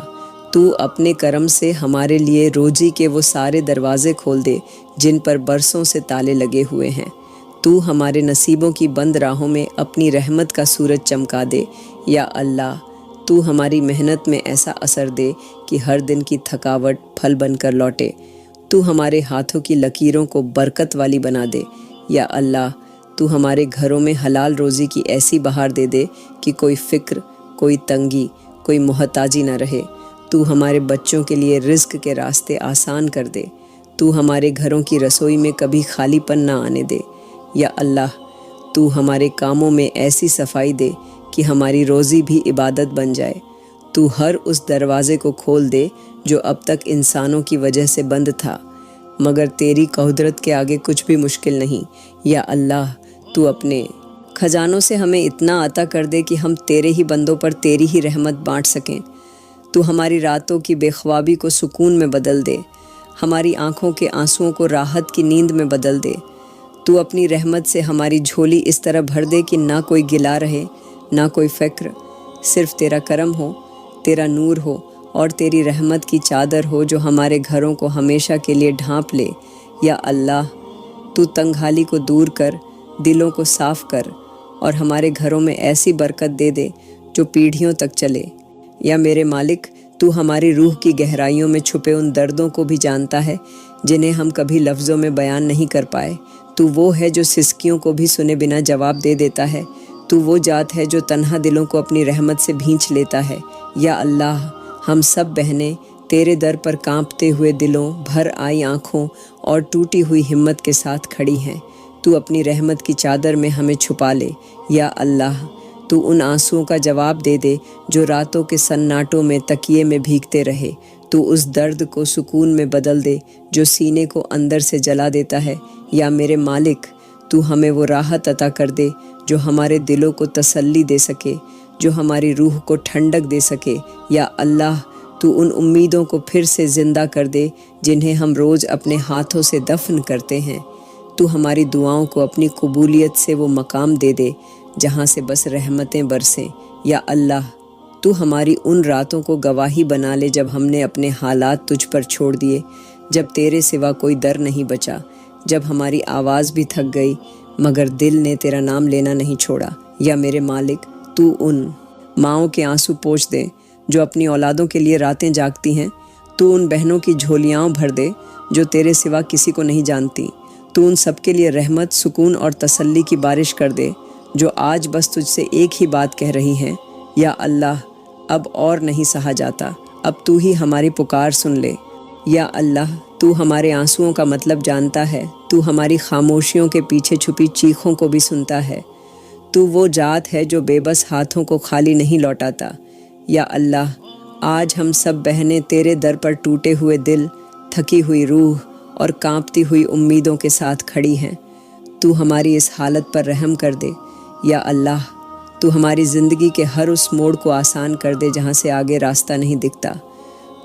تو اپنے کرم سے ہمارے لیے روزی کے وہ سارے دروازے کھول دے جن پر برسوں سے تالے لگے ہوئے ہیں۔ تو ہمارے نصیبوں کی بند راہوں میں اپنی رحمت کا سورج چمکا دے۔ یا اللہ، تو ہماری محنت میں ایسا اثر دے کہ ہر دن کی تھکاوٹ پھل بن کر لوٹے، تو ہمارے ہاتھوں کی لکیروں کو برکت والی بنا دے۔ یا اللہ، تو ہمارے گھروں میں حلال روزی کی ایسی بہار دے دے کہ کوئی فکر، کوئی تنگی، کوئی محتاجی نہ رہے، تو ہمارے بچوں کے لیے رزق کے راستے آسان کر دے، تو ہمارے گھروں کی رسوئی میں کبھی خالی پن نہ آنے دے۔ یا اللہ، تو ہمارے کاموں میں ایسی صفائی دے کہ ہماری روزی بھی عبادت بن جائے، تو ہر اس دروازے کو کھول دے جو اب تک انسانوں کی وجہ سے بند تھا، مگر تیری قدرت کے آگے کچھ بھی مشکل نہیں۔ یا اللہ، تو اپنے خزانوں سے ہمیں اتنا عطا کر دے کہ ہم تیرے ہی بندوں پر تیری ہی رحمت بانٹ سکیں، تو ہماری راتوں کی بے خوابی کو سکون میں بدل دے، ہماری آنکھوں کے آنسوؤں کو راحت کی نیند میں بدل دے، تو اپنی رحمت سے ہماری جھولی اس طرح بھر دے کہ نہ کوئی گلا رہے، نہ کوئی فکر، صرف تیرا کرم ہو، تیرا نور ہو اور تیری رحمت کی چادر ہو جو ہمارے گھروں کو ہمیشہ کے لیے ڈھانپ لے۔ یا اللہ، تو تنگحالی کو دور کر، دلوں کو صاف کر اور ہمارے گھروں میں ایسی برکت دے دے جو پیڑھیوں تک چلے۔ یا میرے مالک، تو ہماری روح کی گہرائیوں میں چھپے ان دردوں کو بھی جانتا ہے جنہیں ہم کبھی لفظوں میں بیان نہیں کر پائے۔ تو وہ ہے جو سسکیوں کو بھی سنے بنا جواب دے دیتا ہے۔ تو وہ ذات ہے جو تنہا دلوں کو اپنی رحمت سے بھینچ لیتا ہے۔ یا اللہ، ہم سب بہنیں تیرے در پر کانپتے ہوئے دلوں، بھر آئی آنکھوں اور ٹوٹی ہوئی ہمت کے ساتھ کھڑی ہیں۔ تو اپنی رحمت کی چادر میں ہمیں چھپا لے۔ یا اللہ، تو ان آنسوؤں کا جواب دے دے جو راتوں کے سناٹوں میں تکیے میں بھیگتے رہے۔ تو اس درد کو سکون میں بدل دے جو سینے کو اندر سے جلا دیتا ہے۔ یا میرے مالک، تو ہمیں وہ راحت عطا کر دے جو ہمارے دلوں کو تسلی دے سکے، جو ہماری روح کو ٹھنڈک دے سکے۔ یا اللہ، تو ان امیدوں کو پھر سے زندہ کر دے جنہیں ہم روز اپنے ہاتھوں سے دفن کرتے ہیں۔ تو ہماری دعاؤں کو اپنی قبولیت سے وہ مقام دے دے جہاں سے بس رحمتیں برسیں۔ یا اللہ، تو ہماری ان راتوں کو گواہی بنا لے جب ہم نے اپنے حالات تجھ پر چھوڑ دیے، جب تیرے سوا کوئی در نہیں بچا، جب ہماری آواز بھی تھک گئی مگر دل نے تیرا نام لینا نہیں چھوڑا۔ یا میرے مالک، تو ان ماؤں کے آنسو پوچھ دے جو اپنی اولادوں کے لیے راتیں جاگتی ہیں۔ تو ان بہنوں کی جھولیاں بھر دے جو تیرے سوا کسی کو نہیں جانتی۔ تو ان سب کے لیے رحمت، سکون اور تسلی کی بارش کر دے جو آج بس تجھ سے ایک ہی بات کہہ رہی ہیں۔ یا اللہ، اب اور نہیں سہا جاتا، اب تو ہی ہماری پکار سن لے۔ یا اللہ، تو ہمارے آنسوؤں کا مطلب جانتا ہے، تو ہماری خاموشیوں کے پیچھے چھپی چیخوں کو بھی سنتا ہے۔ تو وہ ذات ہے جو بے بس ہاتھوں کو خالی نہیں لوٹاتا۔ یا اللہ، آج ہم سب بہنیں تیرے در پر ٹوٹے ہوئے دل، تھکی ہوئی روح اور کانپتی ہوئی امیدوں کے ساتھ کھڑی ہیں۔ تو ہماری اس حالت پر رحم کر دے۔ یا اللہ، تو ہماری زندگی کے ہر اس موڑ کو آسان کر دے جہاں سے آگے راستہ نہیں دکھتا۔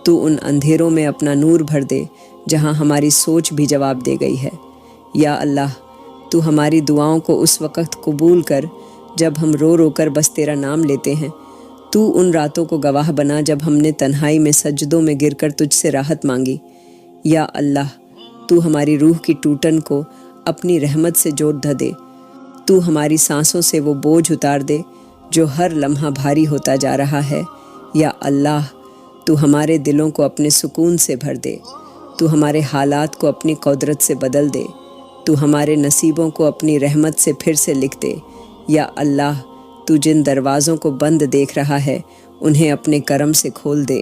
تو ان اندھیروں میں اپنا نور بھر دے جہاں ہماری سوچ بھی جواب دے گئی ہے۔ یا اللہ، تو ہماری دعاؤں کو اس وقت قبول کر جب ہم رو رو کر بس تیرا نام لیتے ہیں۔ تو ان راتوں کو گواہ بنا جب ہم نے تنہائی میں سجدوں میں گر کر تجھ سے راحت مانگی۔ یا اللہ، تو ہماری روح کی ٹوٹن کو اپنی رحمت سے جوڑ دے۔ تو ہماری سانسوں سے وہ بوجھ اتار دے جو ہر لمحہ بھاری ہوتا جا رہا ہے۔ یا اللہ، تو ہمارے دلوں کو اپنے سکون سے بھر دے۔ تو ہمارے حالات کو اپنی قدرت سے بدل دے۔ تو ہمارے نصیبوں کو اپنی رحمت سے پھر سے لکھ دے۔ یا اللہ، تو جن دروازوں کو بند دیکھ رہا ہے انہیں اپنے کرم سے کھول دے۔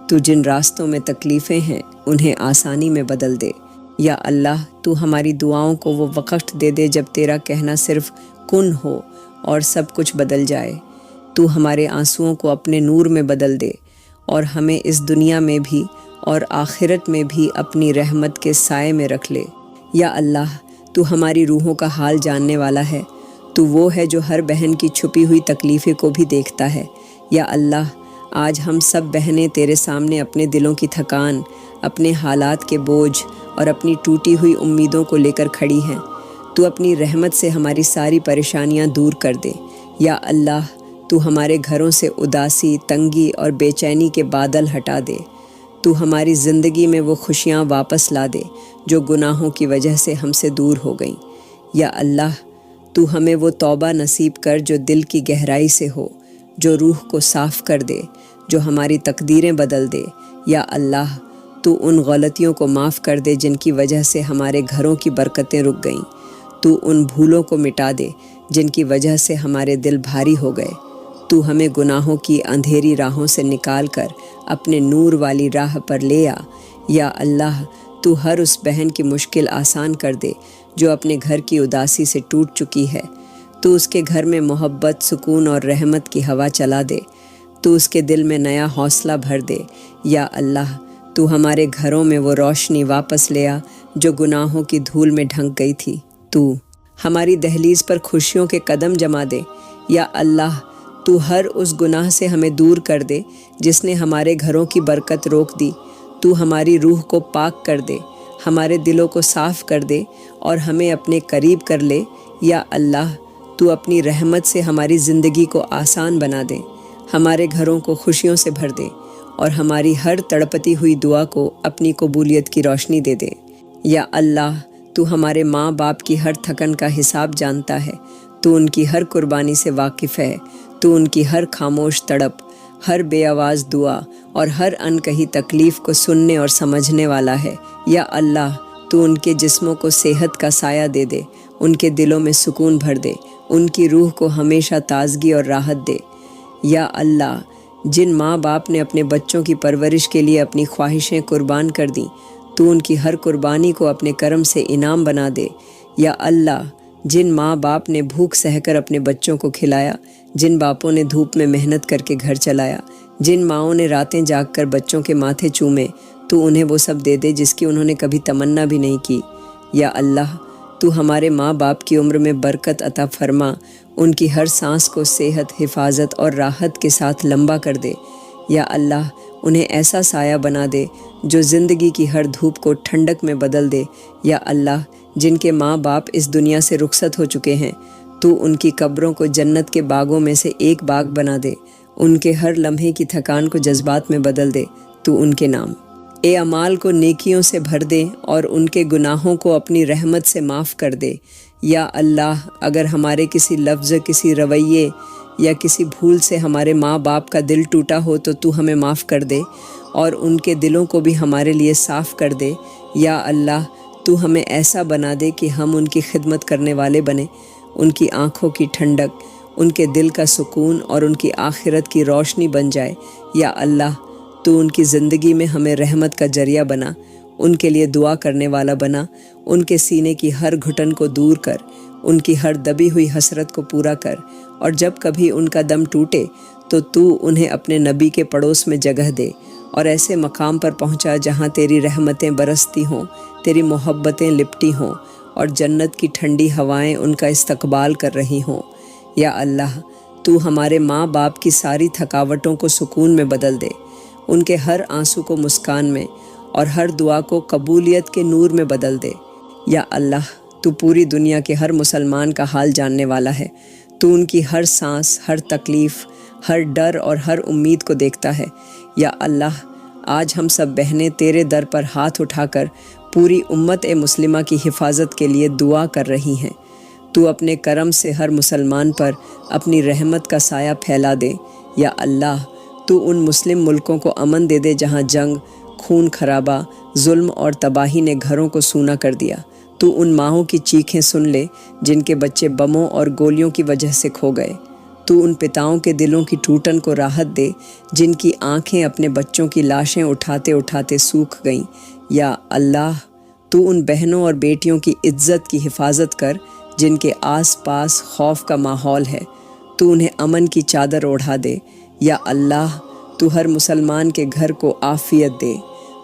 تو جن راستوں میں تکلیفیں ہیں انہیں آسانی میں بدل دے۔ یا اللہ، تو ہماری دعاؤں کو وہ وقت دے دے جب تیرا کہنا صرف کن ہو اور سب کچھ بدل جائے۔ تو ہمارے آنسوؤں کو اپنے نور میں بدل دے اور ہمیں اس دنیا میں بھی اور آخرت میں بھی اپنی رحمت کے سائے میں رکھ لے۔ یا اللہ، تو ہماری روحوں کا حال جاننے والا ہے۔ تو وہ ہے جو ہر بہن کی چھپی ہوئی تکلیفیں کو بھی دیکھتا ہے۔ یا اللہ، آج ہم سب بہنیں تیرے سامنے اپنے دلوں کی تھکان، اپنے حالات کے بوجھ اور اپنی ٹوٹی ہوئی امیدوں کو لے کر کھڑی ہیں۔ تو اپنی رحمت سے ہماری ساری پریشانیاں دور کر دے۔ یا اللہ، تو ہمارے گھروں سے اداسی، تنگی اور بے چینی کے بادل ہٹا دے۔ تو ہماری زندگی میں وہ خوشیاں واپس لا دے جو گناہوں کی وجہ سے ہم سے دور ہو گئیں۔ یا اللہ، تو ہمیں وہ توبہ نصیب کر جو دل کی گہرائی سے ہو، جو روح کو صاف کر دے، جو ہماری تقدیریں بدل دے۔ یا اللہ، تو ان غلطیوں کو معاف کر دے جن کی وجہ سے ہمارے گھروں کی برکتیں رک گئیں۔ تو ان بھولوں کو مٹا دے جن کی وجہ سے ہمارے دل بھاری ہو گئے۔ تو ہمیں گناہوں کی اندھیری راہوں سے نکال کر اپنے نور والی راہ پر لے آ۔ یا اللہ، تو ہر اس بہن کی مشکل آسان کر دے جو اپنے گھر کی اداسی سے ٹوٹ چکی ہے۔ تو اس کے گھر میں محبت، سکون اور رحمت کی ہوا چلا دے۔ تو اس کے دل میں نیا حوصلہ بھر دے۔ یا اللہ، تو ہمارے گھروں میں وہ روشنی واپس لے آ جو گناہوں کی دھول میں ڈھنک گئی تھی۔ تو ہماری دہلیز پر خوشیوں کے قدم جما دے۔ یا اللہ، تو ہر اس گناہ سے ہمیں دور کر دے جس نے ہمارے گھروں کی برکت روک دی۔ تو ہماری روح کو پاک کر دے، ہمارے دلوں کو صاف کر دے اور ہمیں اپنے قریب کر لے۔ یا اللہ تو اپنی رحمت سے ہماری زندگی کو آسان بنا دے، ہمارے گھروں کو خوشیوں سے بھر دے اور ہماری ہر تڑپتی ہوئی دعا کو اپنی قبولیت کی روشنی دے دے۔ یا اللہ تو ہمارے ماں باپ کی ہر تھکن کا حساب جانتا ہے، تو ان کی ہر قربانی سے واقف ہے، تو ان کی ہر خاموش تڑپ، ہر بے آواز دعا اور ہر انکہی تکلیف کو سننے اور سمجھنے والا ہے۔ یا اللہ تو ان کے جسموں کو صحت کا سایہ دے دے، ان کے دلوں میں سکون بھر دے، ان کی روح کو ہمیشہ تازگی اور راحت دے۔ یا اللہ جن ماں باپ نے اپنے بچوں کی پرورش کے لیے اپنی خواہشیں قربان کر دیں، تو ان کی ہر قربانی کو اپنے کرم سے انعام بنا دے۔ یا اللہ جن ماں باپ نے بھوک سہ کر اپنے بچوں کو کھلایا، جن باپوں نے دھوپ میں محنت کر کے گھر چلایا، جن ماؤں نے راتیں جاگ کر بچوں کے ماتھے چومے، تو انہیں وہ سب دے دے جس کی انہوں نے کبھی تمنا بھی نہیں کی۔ یا اللہ تو ہمارے ماں باپ کی عمر میں برکت عطا فرما، ان کی ہر سانس کو صحت، حفاظت اور راحت کے ساتھ لمبا کر دے۔ یا اللہ انہیں ایسا سایہ بنا دے جو زندگی کی ہر دھوپ کو ٹھنڈک میں بدل دے۔ یا اللہ جن کے ماں باپ اس دنیا سے رخصت ہو چکے ہیں، تو ان کی قبروں کو جنت کے باغوں میں سے ایک باغ بنا دے، ان کے ہر لمحے کی تھکان کو جذبات میں بدل دے، تو ان کے نام اے اعمال کو نیکیوں سے بھر دے اور ان کے گناہوں کو اپنی رحمت سے معاف کر دے۔ یا اللہ اگر ہمارے کسی لفظ، کسی رویے یا کسی بھول سے ہمارے ماں باپ کا دل ٹوٹا ہو تو ہمیں معاف کر دے اور ان کے دلوں کو بھی ہمارے لیے صاف کر دے۔ یا اللہ تو ہمیں ایسا بنا دے کہ ہم ان کی خدمت کرنے والے بنیں، ان کی آنکھوں کی ٹھنڈک، ان کے دل کا سکون اور ان کی آخرت کی روشنی بن جائے۔ یا اللہ تو ان کی زندگی میں ہمیں رحمت کا ذریعہ بنا، ان کے لیے دعا کرنے والا بنا، ان کے سینے کی ہر گھٹن کو دور کر، ان کی ہر دبی ہوئی حسرت کو پورا کر، اور جب کبھی ان کا دم ٹوٹے تو انہیں اپنے نبی کے پڑوس میں جگہ دے اور ایسے مقام پر پہنچا جہاں تیری رحمتیں برستی ہوں، تیری محبتیں لپٹی ہوں اور جنت کی ٹھنڈی ہوائیں ان کا استقبال کر رہی ہوں۔ یا اللہ تو ہمارے ماں باپ کی ساری تھکاوٹوں کو سکون میں بدل دے، ان کے ہر آنسو کو مسکان میں اور ہر دعا کو قبولیت کے نور میں بدل دے۔ یا اللہ تو پوری دنیا کے ہر مسلمان کا حال جاننے والا ہے، تو ان کی ہر سانس، ہر تکلیف، ہر ڈر اور ہر امید کو دیکھتا ہے۔ یا اللہ آج ہم سب بہنیں تیرے در پر ہاتھ اٹھا کر پوری امت مسلمہ کی حفاظت کے لیے دعا کر رہی ہیں۔ تو اپنے کرم سے ہر مسلمان پر اپنی رحمت کا سایہ پھیلا دے۔ یا اللہ تو ان مسلم ملکوں کو امن دے دے جہاں جنگ، خون خرابہ، ظلم اور تباہی نے گھروں کو سونا کر دیا۔ تو ان ماؤں کی چیخیں سن لے جن کے بچے بموں اور گولیوں کی وجہ سے کھو گئے۔ تو ان پتاؤں کے دلوں کی ٹوٹن کو راحت دے جن کی آنکھیں اپنے بچوں کی لاشیں اٹھاتے اٹھاتے سوکھ گئیں۔ یا اللہ تو ان بہنوں اور بیٹیوں کی عزت کی حفاظت کر جن کے آس پاس خوف کا ماحول ہے، تو انہیں امن کی چادر اوڑھا دے۔ یا اللہ تو ہر مسلمان کے گھر کو عافیت دے،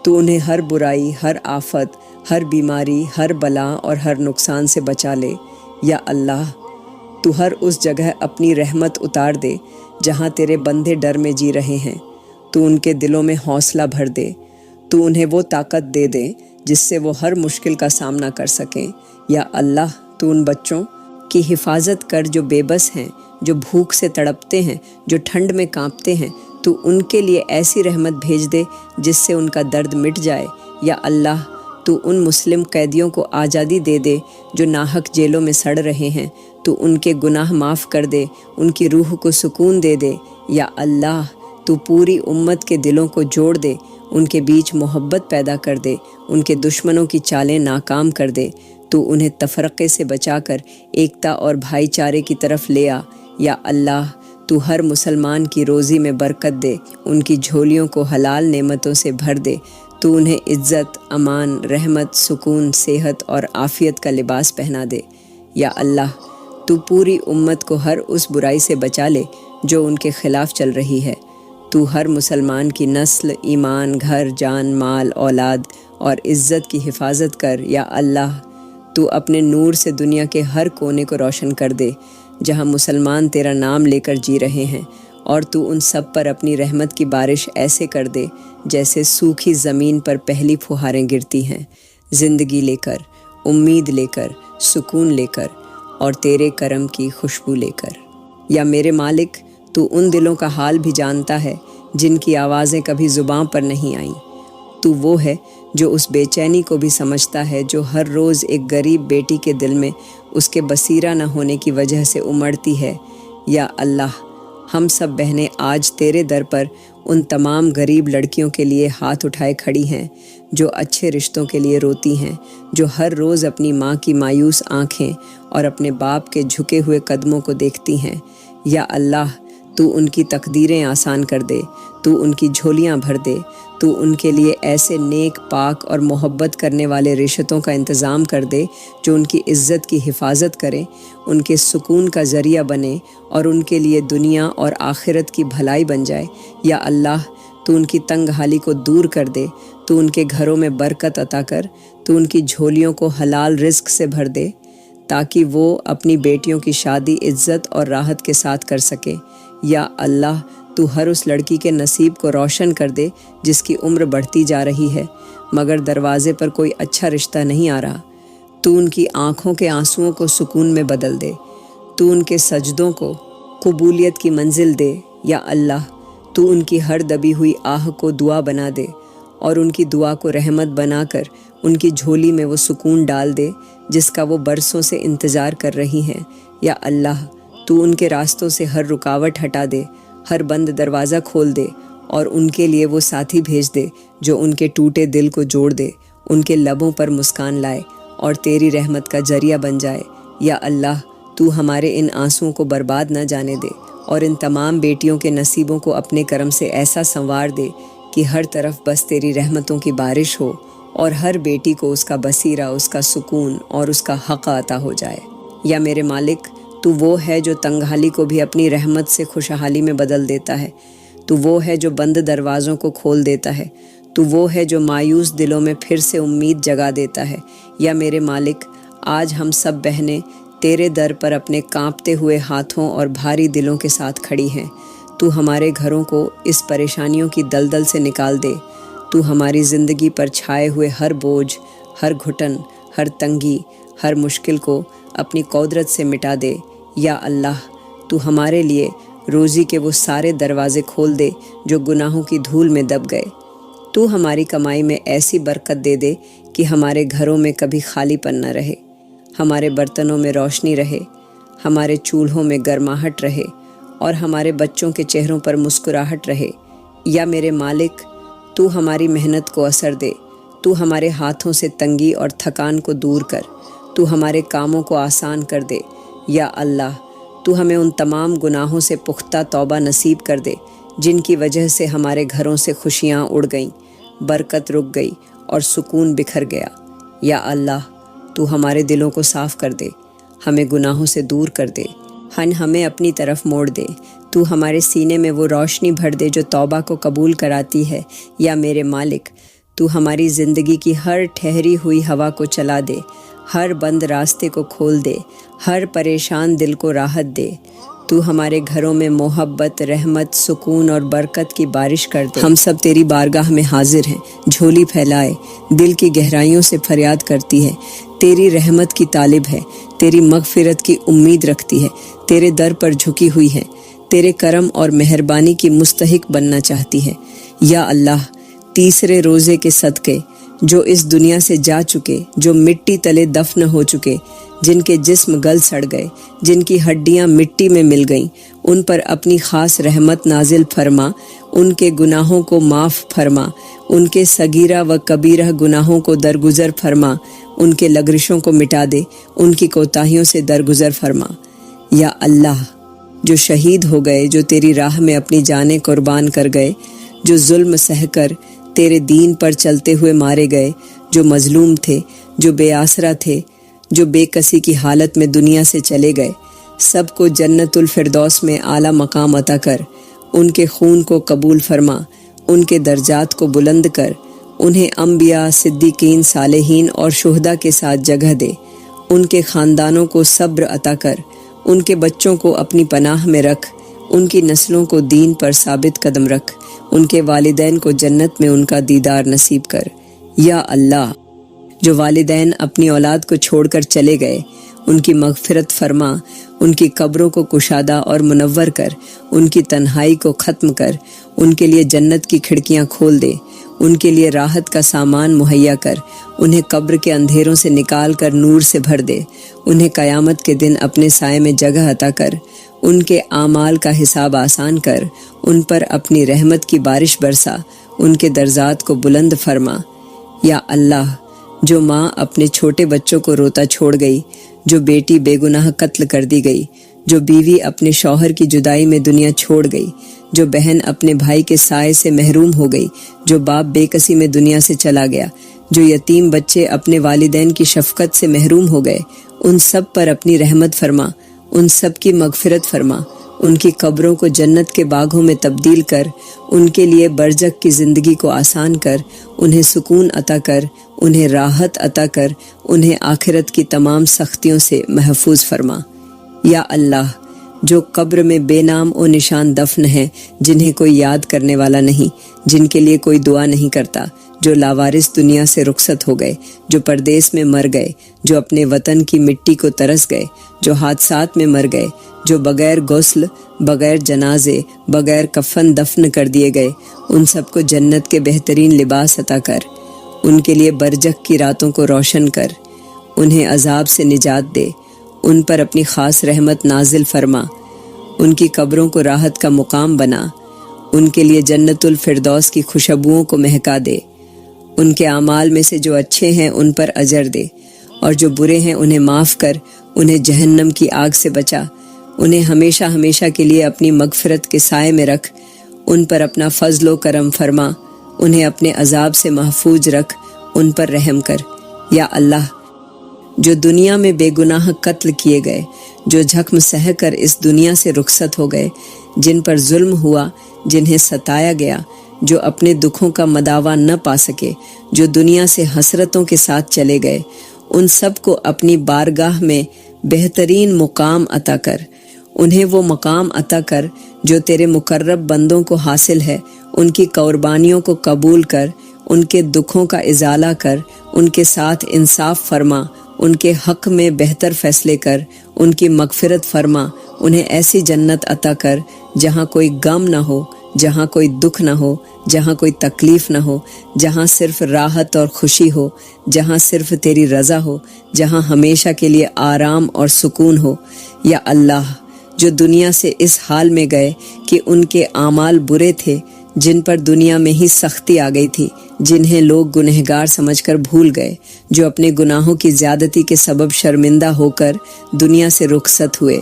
تو انہیں ہر برائی، ہر آفت، ہر بیماری، ہر بلا اور ہر نقصان سے بچا لے۔ یا اللہ تو ہر اس جگہ اپنی رحمت اتار دے جہاں تیرے بندے ڈر میں جی رہے ہیں، تو ان کے دلوں میں حوصلہ بھر دے، تو انہیں وہ طاقت دے دے جس سے وہ ہر مشکل کا سامنا کر سکیں۔ یا اللہ تو ان بچوں کی حفاظت کر جو بے بس ہیں، جو بھوک سے تڑپتے ہیں، جو ٹھنڈ میں کانپتے ہیں، تو ان کے لیے ایسی رحمت بھیج دے جس سے ان کا درد مٹ جائے۔ یا اللہ تو ان مسلم قیدیوں کو آزادی دے دے جو ناحق جیلوں میں سڑ رہے ہیں، تو ان کے گناہ معاف کر دے، ان کی روح کو سکون دے دے۔ یا اللہ تو پوری امت کے دلوں کو جوڑ دے، ان کے بیچ محبت پیدا کر دے، ان کے دشمنوں کی چالیں ناکام کر دے، تو انہیں تفرقے سے بچا کر ایکتا اور بھائی چارے کی طرف لے آ۔ یا اللہ تو ہر مسلمان کی روزی میں برکت دے، ان کی جھولیوں کو حلال نعمتوں سے بھر دے، تو انہیں عزت، امان، رحمت، سکون، صحت اور عافیت کا لباس پہنا دے۔ یا اللہ تو پوری امت کو ہر اس برائی سے بچا لے جو ان کے خلاف چل رہی ہے۔ تو ہر مسلمان کی نسل، ایمان، گھر، جان، مال، اولاد اور عزت کی حفاظت کر۔ یا اللہ تو اپنے نور سے دنیا کے ہر کونے کو روشن کر دے جہاں مسلمان تیرا نام لے کر جی رہے ہیں، اور تو ان سب پر اپنی رحمت کی بارش ایسے کر دے جیسے سوکھی زمین پر پہلی پھوہاریں گرتی ہیں۔ زندگی لے کر، امید لے کر، سکون لے کر اور تیرے کرم کی خوشبو لے کر۔ یا میرے مالک، تو ان دلوں کا حال بھی جانتا ہے جن کی آوازیں کبھی زباں پر نہیں آئیں۔ تو وہ ہے جو اس بے چینی کو بھی سمجھتا ہے جو ہر روز ایک غریب بیٹی کے دل میں اس کے بصیرہ نہ ہونے کی وجہ سے امڑتی ہے۔ یا اللہ، ہم سب بہنیں آج تیرے در پر ان تمام غریب لڑکیوں کے لیے ہاتھ اٹھائے کھڑی ہیں جو اچھے رشتوں کے لیے روتی ہیں، جو ہر روز اپنی ماں کی مایوس آنکھیں اور اپنے باپ کے جھکے ہوئے قدموں کو دیکھتی ہیں۔ یا اللہ، تو ان کی تقدیریں آسان کر دے، تو ان کی جھولیاں بھر دے، تو ان کے لیے ایسے نیک، پاک اور محبت کرنے والے رشتوں کا انتظام کر دے جو ان کی عزت کی حفاظت کریں، ان کے سکون کا ذریعہ بنے اور ان کے لیے دنیا اور آخرت کی بھلائی بن جائے۔ یا اللہ، تو ان کی تنگ حالی کو دور کر دے، تو ان کے گھروں میں برکت عطا کر، تو ان کی جھولیوں کو حلال رزق سے بھر دے تاکہ وہ اپنی بیٹیوں کی شادی عزت اور راحت کے ساتھ کر سکے۔ یا اللہ، تو ہر اس لڑکی کے نصیب کو روشن کر دے جس کی عمر بڑھتی جا رہی ہے مگر دروازے پر کوئی اچھا رشتہ نہیں آ رہا۔ تو ان کی آنکھوں کے آنسوؤں کو سکون میں بدل دے، تو ان کے سجدوں کو قبولیت کی منزل دے۔ یا اللہ، تو ان کی ہر دبی ہوئی آہ کو دعا بنا دے اور ان کی دعا کو رحمت بنا کر ان کی جھولی میں وہ سکون ڈال دے جس کا وہ برسوں سے انتظار کر رہی ہیں۔ یا اللہ، تو ان کے راستوں سے ہر رکاوٹ ہٹا دے، ہر بند دروازہ کھول دے اور ان کے لیے وہ ساتھی بھیج دے جو ان کے ٹوٹے دل کو جوڑ دے، ان کے لبوں پر مسکان لائے اور تیری رحمت کا ذریعہ بن جائے۔ یا اللہ، تو ہمارے ان آنسوؤں کو برباد نہ جانے دے اور ان تمام بیٹیوں کے نصیبوں کو اپنے کرم سے ایسا سنوار دے کہ ہر طرف بس تیری رحمتوں کی بارش ہو اور ہر بیٹی کو اس کا بصیرہ، اس کا سکون اور اس کا حق عطا ہو جائے۔ یا میرے مالک، تو وہ ہے جو تنگحالی کو بھی اپنی رحمت سے خوشحالی میں بدل دیتا ہے، تو وہ ہے جو بند دروازوں کو کھول دیتا ہے، تو وہ ہے جو مایوس دلوں میں پھر سے امید جگا دیتا ہے۔ یا میرے مالک، آج ہم سب بہنیں تیرے در پر اپنے کانپتے ہوئے ہاتھوں اور بھاری دلوں کے ساتھ کھڑی ہیں۔ تو ہمارے گھروں کو اس پریشانیوں کی دلدل سے نکال دے، تو ہماری زندگی پر چھائے ہوئے ہر بوجھ، ہر گھٹن، ہر تنگی، ہر مشکل کو اپنی قدرت سے مٹا دے۔ یا اللہ، تو ہمارے لیے روزی کے وہ سارے دروازے کھول دے جو گناہوں کی دھول میں دب گئے۔ تو ہماری کمائی میں ایسی برکت دے دے کہ ہمارے گھروں میں کبھی خالی پن نہ رہے، ہمارے برتنوں میں روشنی رہے، ہمارے چولہوں میں گرماہٹ رہے اور ہمارے بچوں کے چہروں پر مسکراہٹ رہے۔ یا میرے مالک، تو ہماری محنت کو اثر دے، تو ہمارے ہاتھوں سے تنگی اور تھکان کو دور کر، تو ہمارے کاموں کو آسان کر دے۔ یا اللہ، تو ہمیں ان تمام گناہوں سے پختہ توبہ نصیب کر دے جن کی وجہ سے ہمارے گھروں سے خوشیاں اڑ گئیں، برکت رک گئی اور سکون بکھر گیا۔ یا اللہ، تو ہمارے دلوں کو صاف کر دے، ہمیں گناہوں سے دور کر دے، ہمیں اپنی طرف موڑ دے، تو ہمارے سینے میں وہ روشنی بھر دے جو توبہ کو قبول کراتی ہے۔ یا میرے مالک، تو ہماری زندگی کی ہر ٹھہری ہوئی ہوا کو چلا دے، ہر بند راستے کو کھول دے، ہر پریشان دل کو راحت دے۔ تو ہمارے گھروں میں محبت، رحمت، سکون اور برکت کی بارش کر دے۔ ہم سب تیری بارگاہ میں حاضر ہیں، جھولی پھیلائے، دل کی گہرائیوں سے فریاد کرتی ہے، تیری رحمت کی طالب ہے، تیری مغفرت کی امید رکھتی ہے، تیرے در پر جھکی ہوئی ہے، تیرے کرم اور مہربانی کی مستحق بننا چاہتی ہے۔ یا اللہ، تیسرے روزے کے صدقے جو اس دنیا سے جا چکے، جو مٹی تلے دفن ہو چکے، جن کے جسم گل سڑ گئے، جن کی ہڈیاں مٹی میں مل گئیں، ان پر اپنی خاص رحمت نازل فرما، ان کے گناہوں کو معاف فرما، ان کے صغیرہ و کبیرہ گناہوں کو درگزر فرما، ان کے لغزشوں کو مٹا دے، ان کی کوتاہیوں سے درگزر فرما۔ یا اللہ، جو شہید ہو گئے، جو تیری راہ میں اپنی جانیں قربان کر گئے، جو ظلم سہ کر تیرے دین پر چلتے ہوئے مارے گئے، جو مظلوم تھے، جو بے آسرا تھے، جو بے کسی کی حالت میں دنیا سے چلے گئے، سب کو جنت الفردوس میں اعلیٰ مقام عطا کر، ان کے خون کو قبول فرما، ان کے درجات کو بلند کر، انہیں انبیاء، صدیقین، صالحین اور شہداء کے ساتھ جگہ دے، ان کے خاندانوں کو صبر عطا کر، ان کے بچوں کو اپنی پناہ میں رکھ، ان کی نسلوں کو دین پر ثابت قدم رکھ، ان کے والدین کو جنت میں ان کا دیدار نصیب کر۔ یا اللہ، جو والدین اپنی اولاد کو چھوڑ کر چلے گئے ان کی مغفرت فرما، ان کی قبروں کو کشادہ اور منور کر، ان کی تنہائی کو ختم کر، ان کے لیے جنت کی کھڑکیاں کھول دے، ان کے لیے راحت کا سامان مہیا کر، انہیں قبر کے اندھیروں سے نکال کر نور سے بھر دے، انہیں قیامت کے دن اپنے سائے میں جگہ عطا کر، ان کے اعمال کا حساب آسان کر، ان پر اپنی رحمت کی بارش برسا، ان کے درجات کو بلند فرما۔ یا اللہ، جو ماں اپنے چھوٹے بچوں کو روتا چھوڑ گئی، جو بیٹی بے گناہ قتل کر دی گئی، جو بیوی اپنے شوہر کی جدائی میں دنیا چھوڑ گئی، جو بہن اپنے بھائی کے سائے سے محروم ہو گئی، جو باپ بے کسی میں دنیا سے چلا گیا، جو یتیم بچے اپنے والدین کی شفقت سے محروم ہو گئے، ان سب پر اپنی رحمت فرما، ان سب کی مغفرت فرما، ان کی قبروں کو جنت کے باغوں میں تبدیل کر، ان کے لیے برزخ کی زندگی کو آسان کر، انہیں سکون عطا کر، انہیں راحت عطا کر، انہیں آخرت کی تمام سختیوں سے محفوظ فرما۔ یا اللہ، جو قبر میں بے نام و نشان دفن ہیں، جنہیں کوئی یاد کرنے والا نہیں، جن کے لیے کوئی دعا نہیں کرتا، جو لاوارث دنیا سے رخصت ہو گئے، جو پردیس میں مر گئے، جو اپنے وطن کی مٹی کو ترس گئے، جو حادثات میں مر گئے، جو بغیر غسل، بغیر جنازے، بغیر کفن دفن کر دیے گئے، ان سب کو جنت کے بہترین لباس عطا کر، ان کے لیے برزخ کی راتوں کو روشن کر، انہیں عذاب سے نجات دے، ان پر اپنی خاص رحمت نازل فرما، ان کی قبروں کو راحت کا مقام بنا، ان کے لیے جنت الفردوس کی خوشبوؤں کو مہکا دے، ان کے اعمال میں سے جو اچھے ہیں ان پر اجر دے، اور جو برے ہیں انہیں معاف کر، انہیں جہنم کی آگ سے بچا، انہیں ہمیشہ ہمیشہ کے لیے اپنی مغفرت کے سائے میں رکھ، ان پر اپنا فضل و کرم فرما، انہیں اپنے عذاب سے محفوظ رکھ، ان پر رحم کر۔ یا اللہ، جو دنیا میں بے گناہ قتل کیے گئے، جو زخم سہ کر اس دنیا سے رخصت ہو گئے، جن پر ظلم ہوا، جنہیں ستایا گیا، جو اپنے دکھوں کا مداوا نہ پا سکے، جو دنیا سے حسرتوں کے ساتھ چلے گئے، ان سب کو اپنی بارگاہ میں بہترین مقام عطا کر، انہیں وہ مقام عطا کر جو تیرے مقرب بندوں کو حاصل ہے، ان کی قربانیوں کو قبول کر، ان کے دکھوں کا ازالہ کر، ان کے ساتھ انصاف فرما، ان کے حق میں بہتر فیصلے کر، ان کی مغفرت فرما، انہیں ایسی جنت عطا کر جہاں کوئی غم نہ ہو، جہاں کوئی دکھ نہ ہو، جہاں کوئی تکلیف نہ ہو، جہاں صرف راحت اور خوشی ہو، جہاں صرف تیری رضا ہو، جہاں ہمیشہ کے لیے آرام اور سکون ہو۔ یا اللہ، جو دنیا سے اس حال میں گئے کہ ان کے اعمال برے تھے، جن پر دنیا میں ہی سختی آ گئی تھی، جنہیں لوگ گنہگار سمجھ کر بھول گئے، جو اپنے گناہوں کی زیادتی کے سبب شرمندہ ہو کر دنیا سے رخصت ہوئے،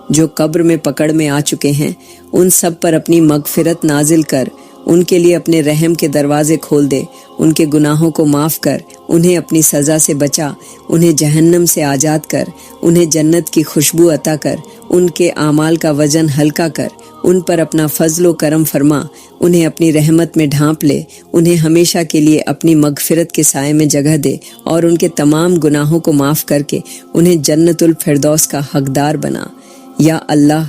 جو قبر میں پکڑ میں آ چکے ہیں، ان سب پر اپنی مغفرت نازل کر، ان کے لیے اپنے رحم کے دروازے کھول دے، ان کے گناہوں کو معاف کر، انہیں اپنی سزا سے بچا، انہیں جہنم سے آزاد کر، انہیں جنت کی خوشبو عطا کر، ان کے اعمال کا وزن ہلکا کر، ان پر اپنا فضل و کرم فرما، انہیں اپنی رحمت میں ڈھانپ لے، انہیں ہمیشہ کے لیے اپنی مغفرت کے سائے میں جگہ دے، اور ان کے تمام گناہوں کو معاف کر کے انہیں جنت الفردوس کا حقدار بنا۔ یا اللہ،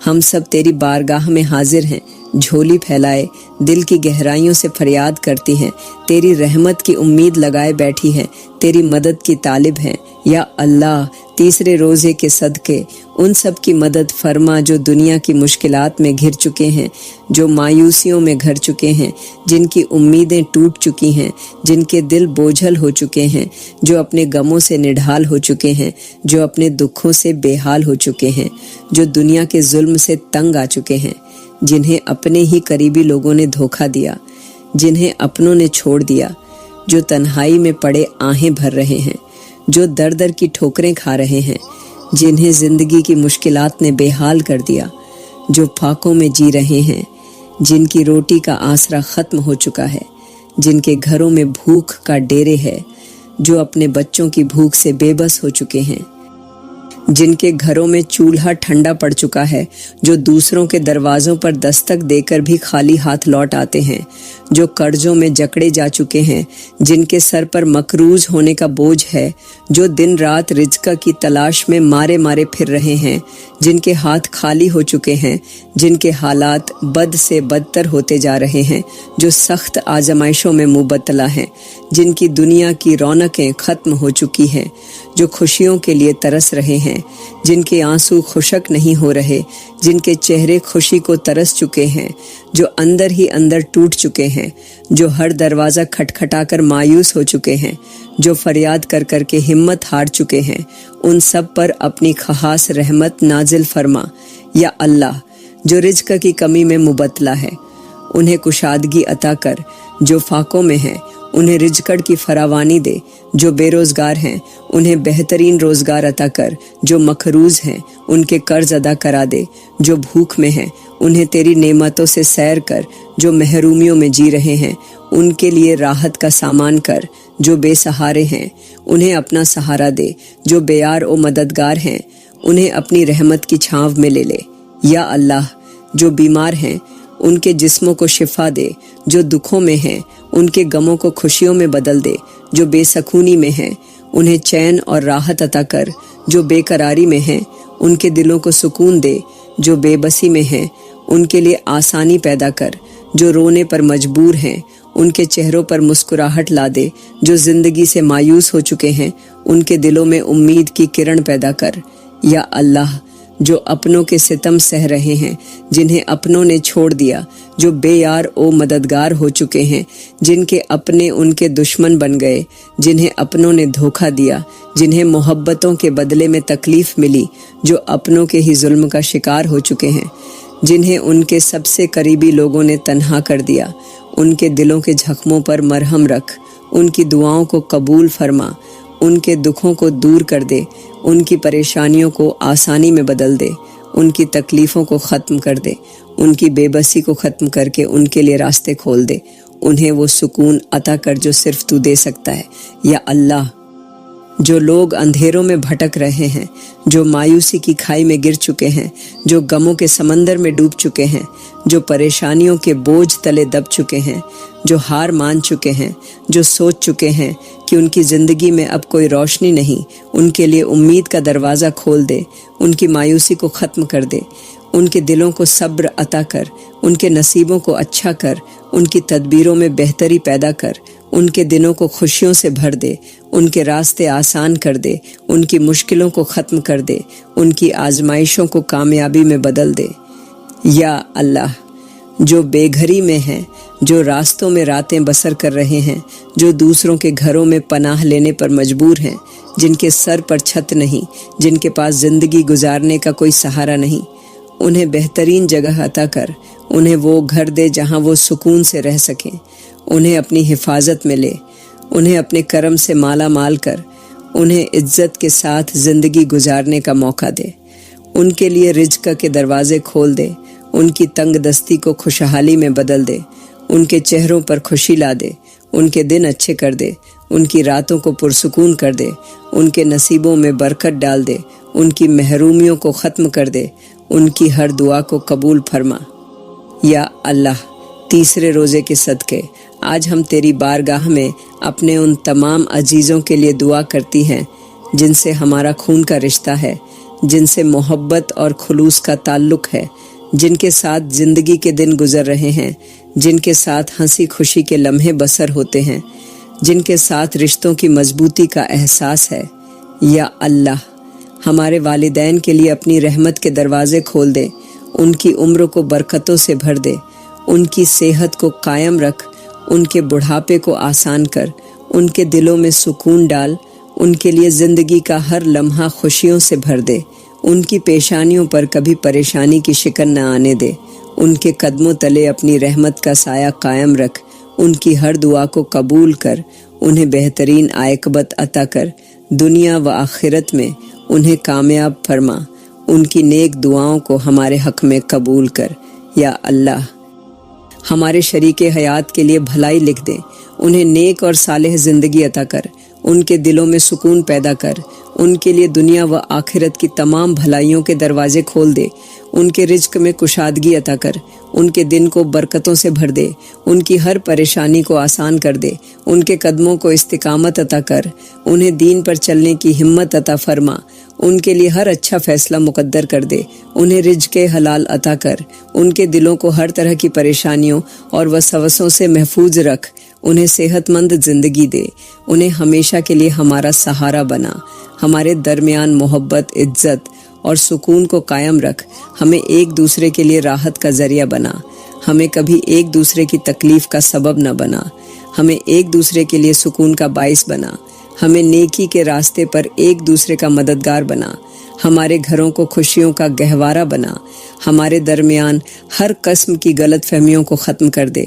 ہم سب تیری بارگاہ میں حاضر ہیں، جھولی پھیلائے دل کی گہرائیوں سے فریاد کرتی ہیں، تیری رحمت کی امید لگائے بیٹھی ہیں، تیری مدد کی طالب ہیں۔ یا اللہ، تیسرے روزے کے صدقے ان سب کی مدد فرما جو دنیا کی مشکلات میں گھر چکے ہیں، جو مایوسیوں میں گھر چکے ہیں، جن کی امیدیں ٹوٹ چکی ہیں، جن کے دل بوجھل ہو چکے ہیں، جو اپنے غموں سے نڈھال ہو چکے ہیں، جو اپنے دکھوں سے بے حال ہو چکے ہیں، جو دنیا کے ظلم سے تنگ آ چکے ہیں، جنہیں اپنے ہی قریبی لوگوں نے دھوکہ دیا، جنہیں اپنوں نے چھوڑ دیا، جو تنہائی میں پڑے آہیں بھر رہے ہیں، جو در در کی ٹھوکریں کھا رہے ہیں، جنہیں زندگی کی مشکلات نے بے حال کر دیا، جو فاقوں میں جی رہے ہیں، جن کی روٹی کا آسرا ختم ہو چکا ہے، جن کے گھروں میں بھوک کا ڈیرے ہے، جو اپنے بچوں کی بھوک سے بے بس ہو چکے ہیں، جن کے گھروں میں چولہا ٹھنڈا پڑ چکا ہے، جو دوسروں کے دروازوں پر دستک دے کر بھی خالی ہاتھ لوٹ آتے ہیں، جو قرضوں میں جکڑے جا چکے ہیں، جن کے سر پر مقروض ہونے کا بوجھ ہے، جو دن رات رزق کی تلاش میں مارے مارے پھر رہے ہیں، جن کے ہاتھ خالی ہو چکے ہیں، جن کے حالات بد سے بدتر ہوتے جا رہے ہیں، جو سخت آزمائشوں میں مبتلا ہیں، جن کی دنیا کی رونقیں ختم ہو چکی ہیں، جو خوشیوں کے لیے ترس رہے ہیں، جن کے آنسو خشک نہیں ہو رہے، جن کے چہرے خوشی کو ترس چکے ہیں، جو اندر ہی اندر ٹوٹ چکے ہیں، جو ہر دروازہ کھٹکھٹا کر مایوس ہو چکے ہیں، جو فریاد کر کر کے ہمت ہار چکے ہیں، ان سب پر اپنی خاص رحمت نازل فرما۔ یا اللہ، جو رزق کی کمی میں مبتلا ہے انہیں کشادگی عطا کر، جو فاقوں میں ہیں انہیں رزق کی فراوانی دے، جو بے روزگار ہیں انہیں بہترین روزگار عطا کر، جو مقروض ہیں ان کے قرض ادا کرا دے، جو بھوک میں ہیں انہیں تیری نعمتوں سے سیر کر، جو محرومیوں میں جی رہے ہیں ان کے لیے راحت کا سامان کر، جو بے سہارے ہیں انہیں اپنا سہارا دے، جو بے یار و مددگار ہیں انہیں اپنی رحمت کی چھاؤں میں لے لے۔ یا اللہ، جو بیمار ہیں ان کے جسموں کو شفا دے، جو دکھوں میں ہیں ان کے غموں کو خوشیوں میں بدل دے، جو بے سکونی میں ہیں انہیں چین اور راحت عطا کر، جو بے قراری میں ہیں ان کے دلوں کو سکون دے، جو بے بسی میں ہیں ان کے لیے آسانی پیدا کر، جو رونے پر مجبور ہیں ان کے چہروں پر مسکراہٹ لا دے، جو زندگی سے مایوس ہو چکے ہیں ان کے دلوں میں امید کی کرن پیدا کر۔ یا اللہ، جو اپنوں کے ستم سہ رہے ہیں، جنہیں اپنوں نے چھوڑ دیا، جو بے یار و مددگار ہو چکے ہیں، جن کے اپنے ان کے دشمن بن گئے، جنہیں اپنوں نے دھوکہ دیا، جنہیں محبتوں کے بدلے میں تکلیف ملی، جو اپنوں کے ہی ظلم کا شکار ہو چکے ہیں، جنہیں ان کے سب سے قریبی لوگوں نے تنہا کر دیا، ان کے دلوں کے زخموں پر مرہم رکھ، ان کی دعاؤں کو قبول فرما، ان کے دکھوں کو دور کر دے، ان کی پریشانیوں کو آسانی میں بدل دے، ان کی تکلیفوں کو ختم کر دے، ان کی بے بسی کو ختم کر کے ان کے لیے راستے کھول دے، انہیں وہ سکون عطا کر جو صرف تو دے سکتا ہے۔ یا اللہ، جو لوگ اندھیروں میں بھٹک رہے ہیں، جو مایوسی کی کھائی میں گر چکے ہیں، جو غموں کے سمندر میں ڈوب چکے ہیں، جو پریشانیوں کے بوجھ تلے دب چکے ہیں، جو ہار مان چکے ہیں، جو سوچ چکے ہیں کہ ان کی زندگی میں اب کوئی روشنی نہیں، ان کے لیے امید کا دروازہ کھول دے، ان کی مایوسی کو ختم کر دے، ان کے دلوں کو صبر عطا کر، ان کے نصیبوں کو اچھا کر، ان کی تدبیروں میں بہتری پیدا کر، ان کے دنوں کو خوشیوں سے بھر دے، ان کے راستے آسان کر دے، ان کی مشکلوں کو ختم کر دے، ان کی آزمائشوں کو کامیابی میں بدل دے۔ یا اللہ، جو بے گھری میں ہیں، جو راستوں میں راتیں بسر کر رہے ہیں، جو دوسروں کے گھروں میں پناہ لینے پر مجبور ہیں، جن کے سر پر چھت نہیں، جن کے پاس زندگی گزارنے کا کوئی سہارا نہیں، انہیں بہترین جگہ عطا کر، انہیں وہ گھر دے جہاں وہ سکون سے رہ سکیں، انہیں اپنی حفاظت میں لے، انہیں اپنے کرم سے مالا مال کر، انہیں عزت کے ساتھ زندگی گزارنے کا موقع دے، ان کے لیے رزق کے دروازے کھول دے، ان کی تنگ دستی کو خوشحالی میں بدل دے، ان کے چہروں پر خوشی لا دے، ان کے دن اچھے کر دے، ان کی راتوں کو پرسکون کر دے، ان کے نصیبوں میں برکت ڈال دے، ان کی محرومیوں کو ختم کر دے، ان کی ہر دعا کو قبول فرما۔ یا اللہ، تیسرے روزے کے صدقے آج ہم تیری بارگاہ میں اپنے ان تمام عزیزوں کے لیے دعا کرتی ہیں جن سے ہمارا خون کا رشتہ ہے، جن سے محبت اور خلوص کا تعلق ہے، جن کے ساتھ زندگی کے دن گزر رہے ہیں، جن کے ساتھ ہنسی خوشی کے لمحے بسر ہوتے ہیں، جن کے ساتھ رشتوں کی مضبوطی کا احساس ہے۔ یا اللہ، ہمارے والدین کے لیے اپنی رحمت کے دروازے کھول دے، ان کی عمر کو برکتوں سے بھر دے، ان کی صحت کو قائم رکھ، ان کے بڑھاپے کو آسان کر، ان کے دلوں میں سکون ڈال، ان کے لیے زندگی کا ہر لمحہ خوشیوں سے بھر دے، ان کی پیشانیوں پر کبھی پریشانی کی شکن نہ آنے دے، ان کے قدموں تلے اپنی رحمت کا سایہ قائم رکھ، ان کی ہر دعا کو قبول کر، انہیں بہترین عاقبت عطا کر، دنیا و آخرت میں انہیں کامیاب فرما، ان کی نیک دعاؤں کو ہمارے حق میں قبول کر۔ یا اللہ، ہمارے شریک حیات کے لیے بھلائی لکھ دیں، انہیں نیک اور صالح زندگی عطا کر، ان کے دلوں میں سکون پیدا کر، ان کے لیے دنیا و آخرت کی تمام بھلائیوں کے دروازے کھول دے، ان کے رزق میں کشادگی عطا کر، ان کے دن کو برکتوں سے بھر دے، ان کی ہر پریشانی کو آسان کر دے، ان کے قدموں کو استقامت عطا کر، انہیں دین پر چلنے کی ہمت عطا فرما، ان کے لیے ہر اچھا فیصلہ مقدر کر دے، انہیں رزق حلال عطا کر، ان کے دلوں کو ہر طرح کی پریشانیوں اور وسوسوں سے محفوظ رکھ، انہیں صحت مند زندگی دے، انہیں ہمیشہ کے لیے ہمارا سہارا بنا، ہمارے درمیان محبت، عزت اور سکون کو قائم رکھ، ہمیں ایک دوسرے کے لیے راحت کا ذریعہ بنا، ہمیں کبھی ایک دوسرے کی تکلیف کا سبب نہ بنا، ہمیں ایک دوسرے کے لیے سکون کا باعث بنا، ہمیں نیکی کے راستے پر ایک دوسرے کا مددگار بنا، ہمارے گھروں کو خوشیوں کا گہوارہ بنا، ہمارے درمیان ہر قسم کی غلط فہمیوں کو ختم کر دے،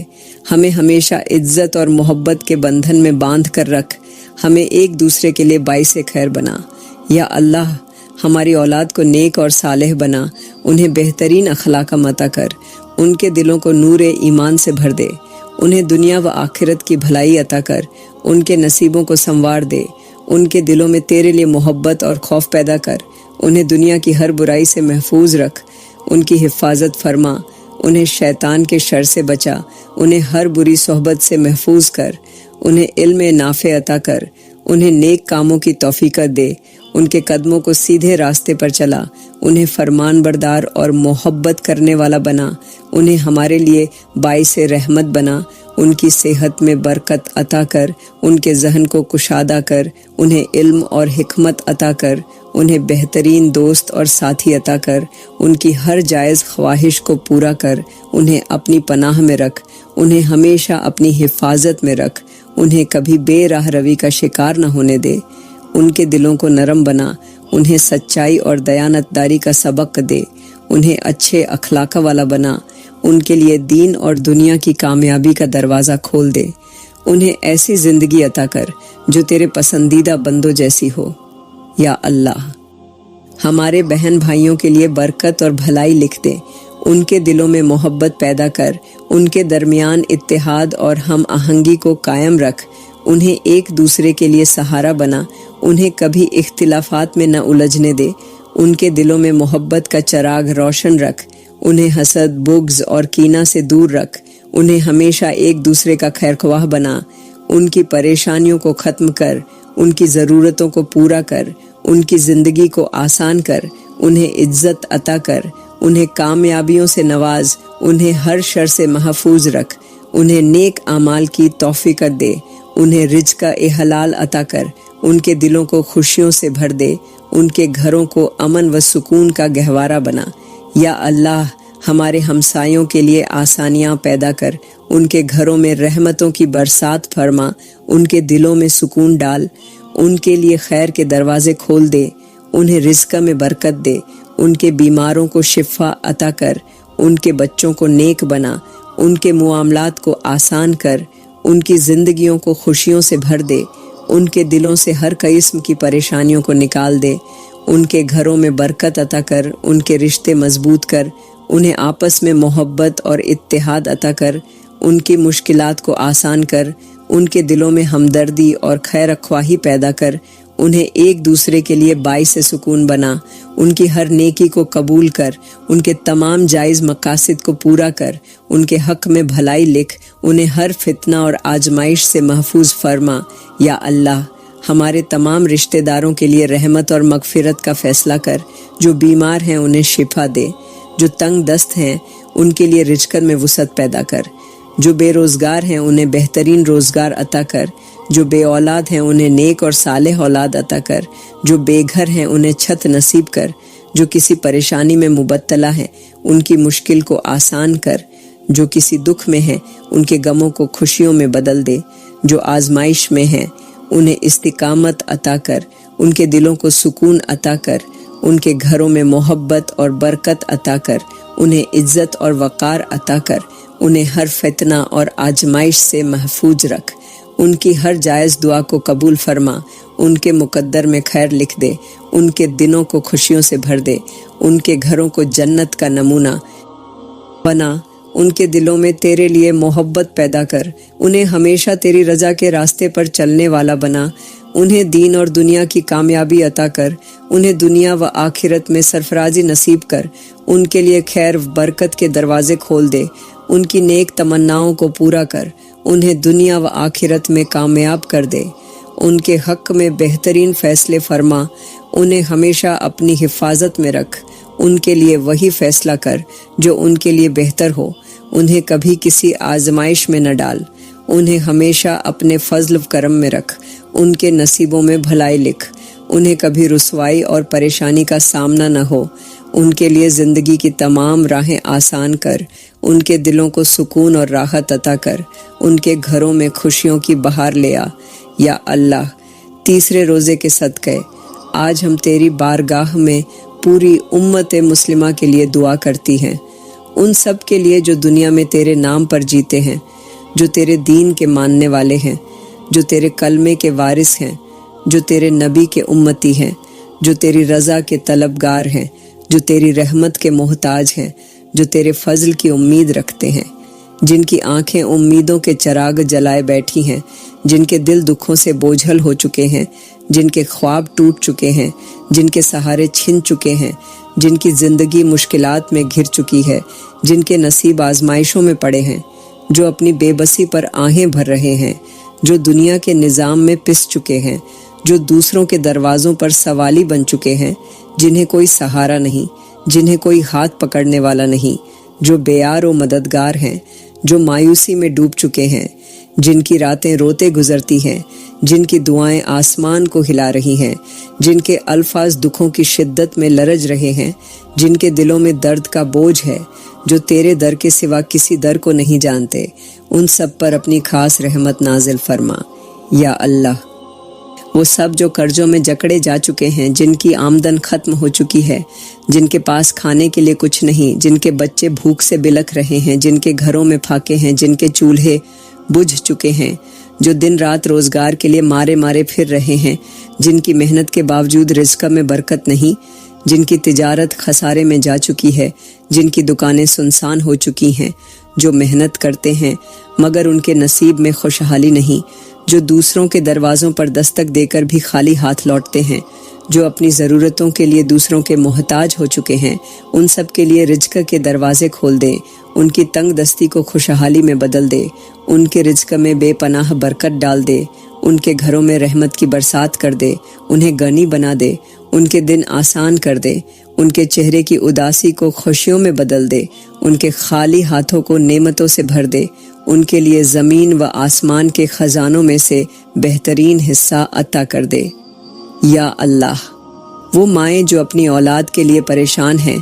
ہمیں ہمیشہ عزت اور محبت کے بندھن میں باندھ کر رکھ، ہمیں ایک دوسرے کے لیے باعث خیر بنا۔ یا اللہ، ہماری اولاد کو نیک اور صالح بنا، انہیں بہترین اخلاق عطا کر، ان کے دلوں کو نور ایمان سے بھر دے، انہیں دنیا و آخرت کی بھلائی عطا کر، ان کے نصیبوں کو سنوار دے، ان کے دلوں میں تیرے لیے محبت اور خوف پیدا کر، انہیں دنیا کی ہر برائی سے محفوظ رکھ، ان کی حفاظت فرما، انہیں شیطان کے شر سے بچا، انہیں ہر بری صحبت سے محفوظ کر، انہیں علم نافع عطا کر، انہیں نیک کاموں کی توفیق دے، ان کے قدموں کو سیدھے راستے پر چلا، انہیں فرمان بردار اور محبت کرنے والا بنا، انہیں ہمارے لیے باعث رحمت بنا، ان کی صحت میں برکت عطا کر، ان کے ذہن کو کشادہ کر، انہیں علم اور حکمت عطا کر، انہیں بہترین دوست اور ساتھی عطا کر، ان کی ہر جائز خواہش کو پورا کر، انہیں اپنی پناہ میں رکھ، انہیں ہمیشہ اپنی حفاظت میں رکھ، انہیں کبھی بے راہ روی کا شکار نہ ہونے دے، ان کے دلوں کو نرم بنا، انہیں سچائی اور دیانتداری کا سبق دے، انہیں اچھے اخلاق والا بنا، ان کے لیے دین اور دنیا کی کامیابی کا دروازہ کھول دے، انہیں ایسی زندگی عطا کر جو تیرے پسندیدہ بندوں جیسی ہو۔ یا اللہ، ہمارے بہن بھائیوں کے لیے برکت اور بھلائی لکھ دے، ان کے دلوں میں محبت پیدا کر، ان کے درمیان اتحاد اور ہم آہنگی کو قائم رکھ، انہیں ایک دوسرے کے لیے سہارا بنا، انہیں کبھی اختلافات میں نہ الجھنے دے، ان کے دلوں میں محبت کا چراغ روشن رکھ، انہیں حسد، بغض اور کینہ سے دور رکھ، انہیں ہمیشہ ایک دوسرے کا خیرخواہ بنا، ان کی پریشانیوں کو ختم کر، ان کی ضرورتوں کو پورا کر، ان کی زندگی کو آسان کر، انہیں عزت عطا کر، انہیں کامیابیوں سے نواز، انہیں ہر شر سے محفوظ رکھ، انہیں نیک اعمال کی توفیق دے، انہیں رزق حلال عطا کر، ان کے دلوں کو خوشیوں سے بھر دے، ان کے گھروں کو امن و سکون کا گہوارہ بنا۔ یا اللہ، ہمارے ہمسایوں کے لیے آسانیاں پیدا کر، ان کے گھروں میں رحمتوں کی برسات فرما، ان کے دلوں میں سکون ڈال، ان کے لیے خیر کے دروازے کھول دے، انہیں رزق میں برکت دے، ان کے بیماروں کو شفا عطا کر، ان کے بچوں کو نیک بنا، ان کے معاملات کو آسان کر، ان کی زندگیوں کو خوشیوں سے بھر دے، ان کے دلوں سے ہر قسم کی پریشانیوں کو نکال دے، ان کے گھروں میں برکت عطا کر، ان کے رشتے مضبوط کر، انہیں آپس میں محبت اور اتحاد عطا کر، ان کی مشکلات کو آسان کر، ان کے دلوں میں ہمدردی اور خیر خواہی پیدا کر، انہیں ایک دوسرے کے لیے باعث سکون بنا، ان کی ہر نیکی کو قبول کر، ان کے تمام جائز مقاصد کو پورا کر، ان کے حق میں بھلائی لکھ، انہیں ہر فتنہ اور آزمائش سے محفوظ فرما۔ یا اللہ، ہمارے تمام رشتہ داروں کے لیے رحمت اور مغفرت کا فیصلہ کر، جو بیمار ہیں انہیں شفا دے، جو تنگ دست ہیں ان کے لیے رزق میں وسعت پیدا کر، جو بے روزگار ہیں انہیں بہترین روزگار عطا کر، جو بے اولاد ہیں انہیں نیک اور صالح اولاد عطا کر، جو بے گھر ہیں انہیں چھت نصیب کر، جو کسی پریشانی میں مبتلا ہیں ان کی مشکل کو آسان کر، جو کسی دکھ میں ہیں ان کے غموں کو خوشیوں میں بدل دے، جو آزمائش میں ہیں انہیں استقامت عطا کر، ان کے دلوں کو سکون عطا کر، ان کے گھروں میں محبت اور برکت عطا کر، انہیں عزت اور وقار عطا کر، انہیں ہر فتنہ اور آزمائش سے محفوظ رکھ، ان کی ہر جائز دعا کو قبول فرما، ان کے مقدر میں خیر لکھ دے، ان کے دنوں کو خوشیوں سے بھر دے، ان کے گھروں کو جنت کا نمونہ بنا، ان کے دلوں میں تیرے لیے محبت پیدا کر، انہیں ہمیشہ تیری رضا کے راستے پر چلنے والا بنا، انہیں دین اور دنیا کی کامیابی عطا کر، انہیں دنیا و آخرت میں سرفرازی نصیب کر، ان کے لیے خیر و برکت کے دروازے کھول دے، ان کی نیک تمناؤں کو پورا کر، انہیں دنیا و آخرت میں کامیاب کر دے، ان کے حق میں بہترین فیصلے فرما، انہیں ہمیشہ اپنی حفاظت میں رکھ، ان کے لیے وہی فیصلہ کر جو ان کے لیے بہتر ہو، انہیں کبھی کسی آزمائش میں نہ ڈال، انہیں ہمیشہ اپنے فضل و کرم میں رکھ، ان کے نصیبوں میں بھلائی لکھ، انہیں کبھی رسوائی اور پریشانی کا سامنا نہ ہو، ان کے لیے زندگی کی تمام راہیں آسان کر، ان کے دلوں کو سکون اور راحت عطا کر، ان کے گھروں میں خوشیوں کی بہار لے آ۔ یا اللہ، تیسرے روزے کے صدقے آج ہم تیری بارگاہ میں پوری امت مسلمہ کے لیے دعا کرتی ہیں، ان سب کے لیے جو دنیا میں تیرے نام پر جیتے ہیں، جو تیرے دین کے ماننے والے ہیں، جو تیرے کلمے کے وارث ہیں، جو تیرے نبی کے امتی ہیں، جو تیری رضا کے طلبگار ہیں، جو تیری رحمت کے محتاج ہیں، جو تیرے فضل کی امید رکھتے ہیں، جن کی آنکھیں امیدوں کے چراغ جلائے بیٹھی ہیں، جن کے دل دکھوں سے بوجھل ہو چکے ہیں، جن کے خواب ٹوٹ چکے ہیں، جن کے سہارے چھن چکے ہیں، جن کی زندگی مشکلات میں گھر چکی ہے، جن کے نصیب آزمائشوں میں پڑے ہیں، جو اپنی بے بسی پر آہیں بھر رہے ہیں، جو دنیا کے نظام میں پس چکے ہیں، جو دوسروں کے دروازوں پر سوالی بن چکے ہیں، جنہیں کوئی سہارا نہیں، جنہیں کوئی ہاتھ پکڑنے والا نہیں، جو بے یار و مددگار ہیں، جو مایوسی میں ڈوب چکے ہیں، جن کی راتیں روتے گزرتی ہیں، جن کی دعائیں آسمان کو ہلا رہی ہیں، جن کے الفاظ دکھوں کی شدت میں لرج رہے ہیں، جن کے دلوں میں درد کا بوجھ ہے، جو تیرے در کے سوا کسی در کو نہیں جانتے، ان سب پر اپنی خاص رحمت نازل فرما۔ یا اللہ، وہ سب جو قرضوں میں جکڑے جا چکے ہیں، جن کی آمدن ختم ہو چکی ہے، جن کے پاس کھانے کے لیے کچھ نہیں، جن کے بچے بھوک سے بلک رہے ہیں، جن کے گھروں میں پھاکے ہیں، جن کے چولہے بجھ چکے ہیں، جو دن رات روزگار کے لیے مارے مارے پھر رہے ہیں، جن کی محنت کے باوجود رزق میں برکت نہیں، جن کی تجارت خسارے میں جا چکی ہے، جن کی دکانیں سنسان ہو چکی ہیں، جو محنت کرتے ہیں مگر ان کے نصیب میں خوشحالی نہیں، جو دوسروں کے دروازوں پر دستک دے کر بھی خالی ہاتھ لوٹتے ہیں، جو اپنی ضرورتوں کے لیے دوسروں کے محتاج ہو چکے ہیں، ان سب کے لیے رزق کے دروازے کھول دے، ان کی تنگ دستی کو خوشحالی میں بدل دے، ان کے رزق میں بے پناہ برکت ڈال دے، ان کے گھروں میں رحمت کی برسات کر دے، انہیں غنی بنا دے، ان کے دن آسان کر دے، ان کے چہرے کی اداسی کو خوشیوں میں بدل دے، ان کے خالی ہاتھوں کو نعمتوں سے بھر دے، ان کے لیے زمین و آسمان کے خزانوں میں سے بہترین حصہ عطا کر دے۔ یا اللہ، وہ مائیں جو اپنی اولاد کے لیے پریشان ہیں،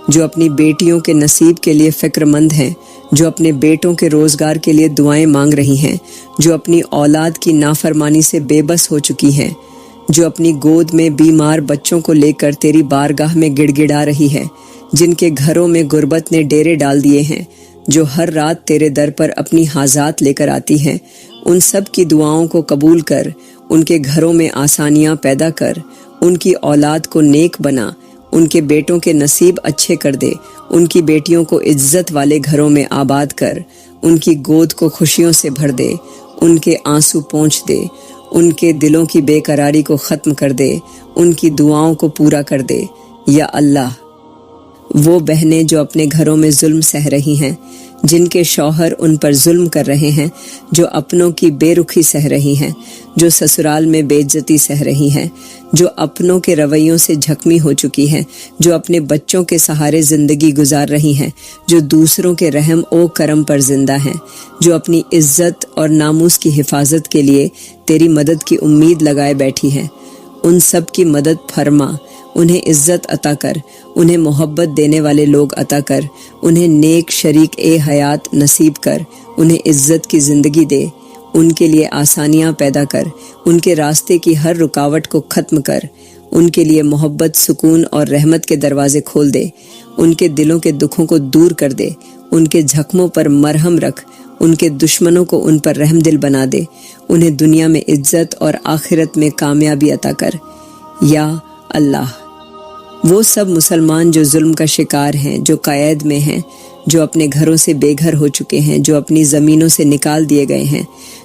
جو اپنی بیٹیوں کے نصیب کے لیے فکر مند ہیں، جو اپنے بیٹوں کے روزگار کے لیے دعائیں مانگ رہی ہیں، جو اپنی اولاد کی نافرمانی سے بے بس ہو چکی ہیں، جو اپنی گود میں بیمار بچوں کو لے کر تیری بارگاہ میں گڑ گڑا رہی ہے، جن کے گھروں میں غربت نے ڈیرے ڈال دیے ہیں، جو ہر رات تیرے در پر اپنی حاجات لے کر آتی ہیں، ان سب کی دعاؤں کو قبول کر، ان کے گھروں میں آسانیاں پیدا کر، ان کی اولاد کو نیک بنا، ان کے بیٹوں کے نصیب اچھے کر دے، ان کی بیٹیوں کو عزت والے گھروں میں آباد کر، ان کی گود کو خوشیوں سے بھر دے، ان کے آنسو پونچھ دے، ان کے دلوں کی بے قراری کو ختم کر دے، ان کی دعاؤں کو پورا کر دے۔ یا اللہ، وہ بہنیں جو اپنے گھروں میں ظلم سہ رہی ہیں، جن کے شوہر ان پر ظلم کر رہے ہیں، جو اپنوں کی بے رخی سہ رہی ہیں، جو سسرال میں بے عزتی سہ رہی ہیں، جو اپنوں کے رویوں سے جھکمی ہو چکی ہیں، جو اپنے بچوں کے سہارے زندگی گزار رہی ہیں، جو دوسروں کے رحم و کرم پر زندہ ہیں، جو اپنی عزت اور ناموس کی حفاظت کے لیے تیری مدد کی امید لگائے بیٹھی ہیں، ان سب کی مدد فرما، انہیں عزت عطا کر، انہیں محبت دینے والے لوگ عطا کر، انہیں نیک شریک حیات نصیب کر، انہیں عزت کی زندگی دے، ان کے لیے آسانیاں پیدا کر، ان کے راستے کی ہر رکاوٹ کو ختم کر، ان کے لیے محبت، سکون اور رحمت کے دروازے کھول دے، ان کے دلوں کے دکھوں کو دور کر دے، ان کے زخموں پر مرہم رکھ، ان کے دشمنوں کو ان پر رحم دل بنا دے، انہیں دنیا میں عزت اور آخرت میں کامیابی عطا کر۔ یا اللہ، وہ سب مسلمان جو ظلم کا شکار ہیں، جو قید میں ہیں، جو اپنے گھروں سے بے گھر ہو چکے ہیں، جو اپنی زمینوں سے نکال دیے گئے ہیں،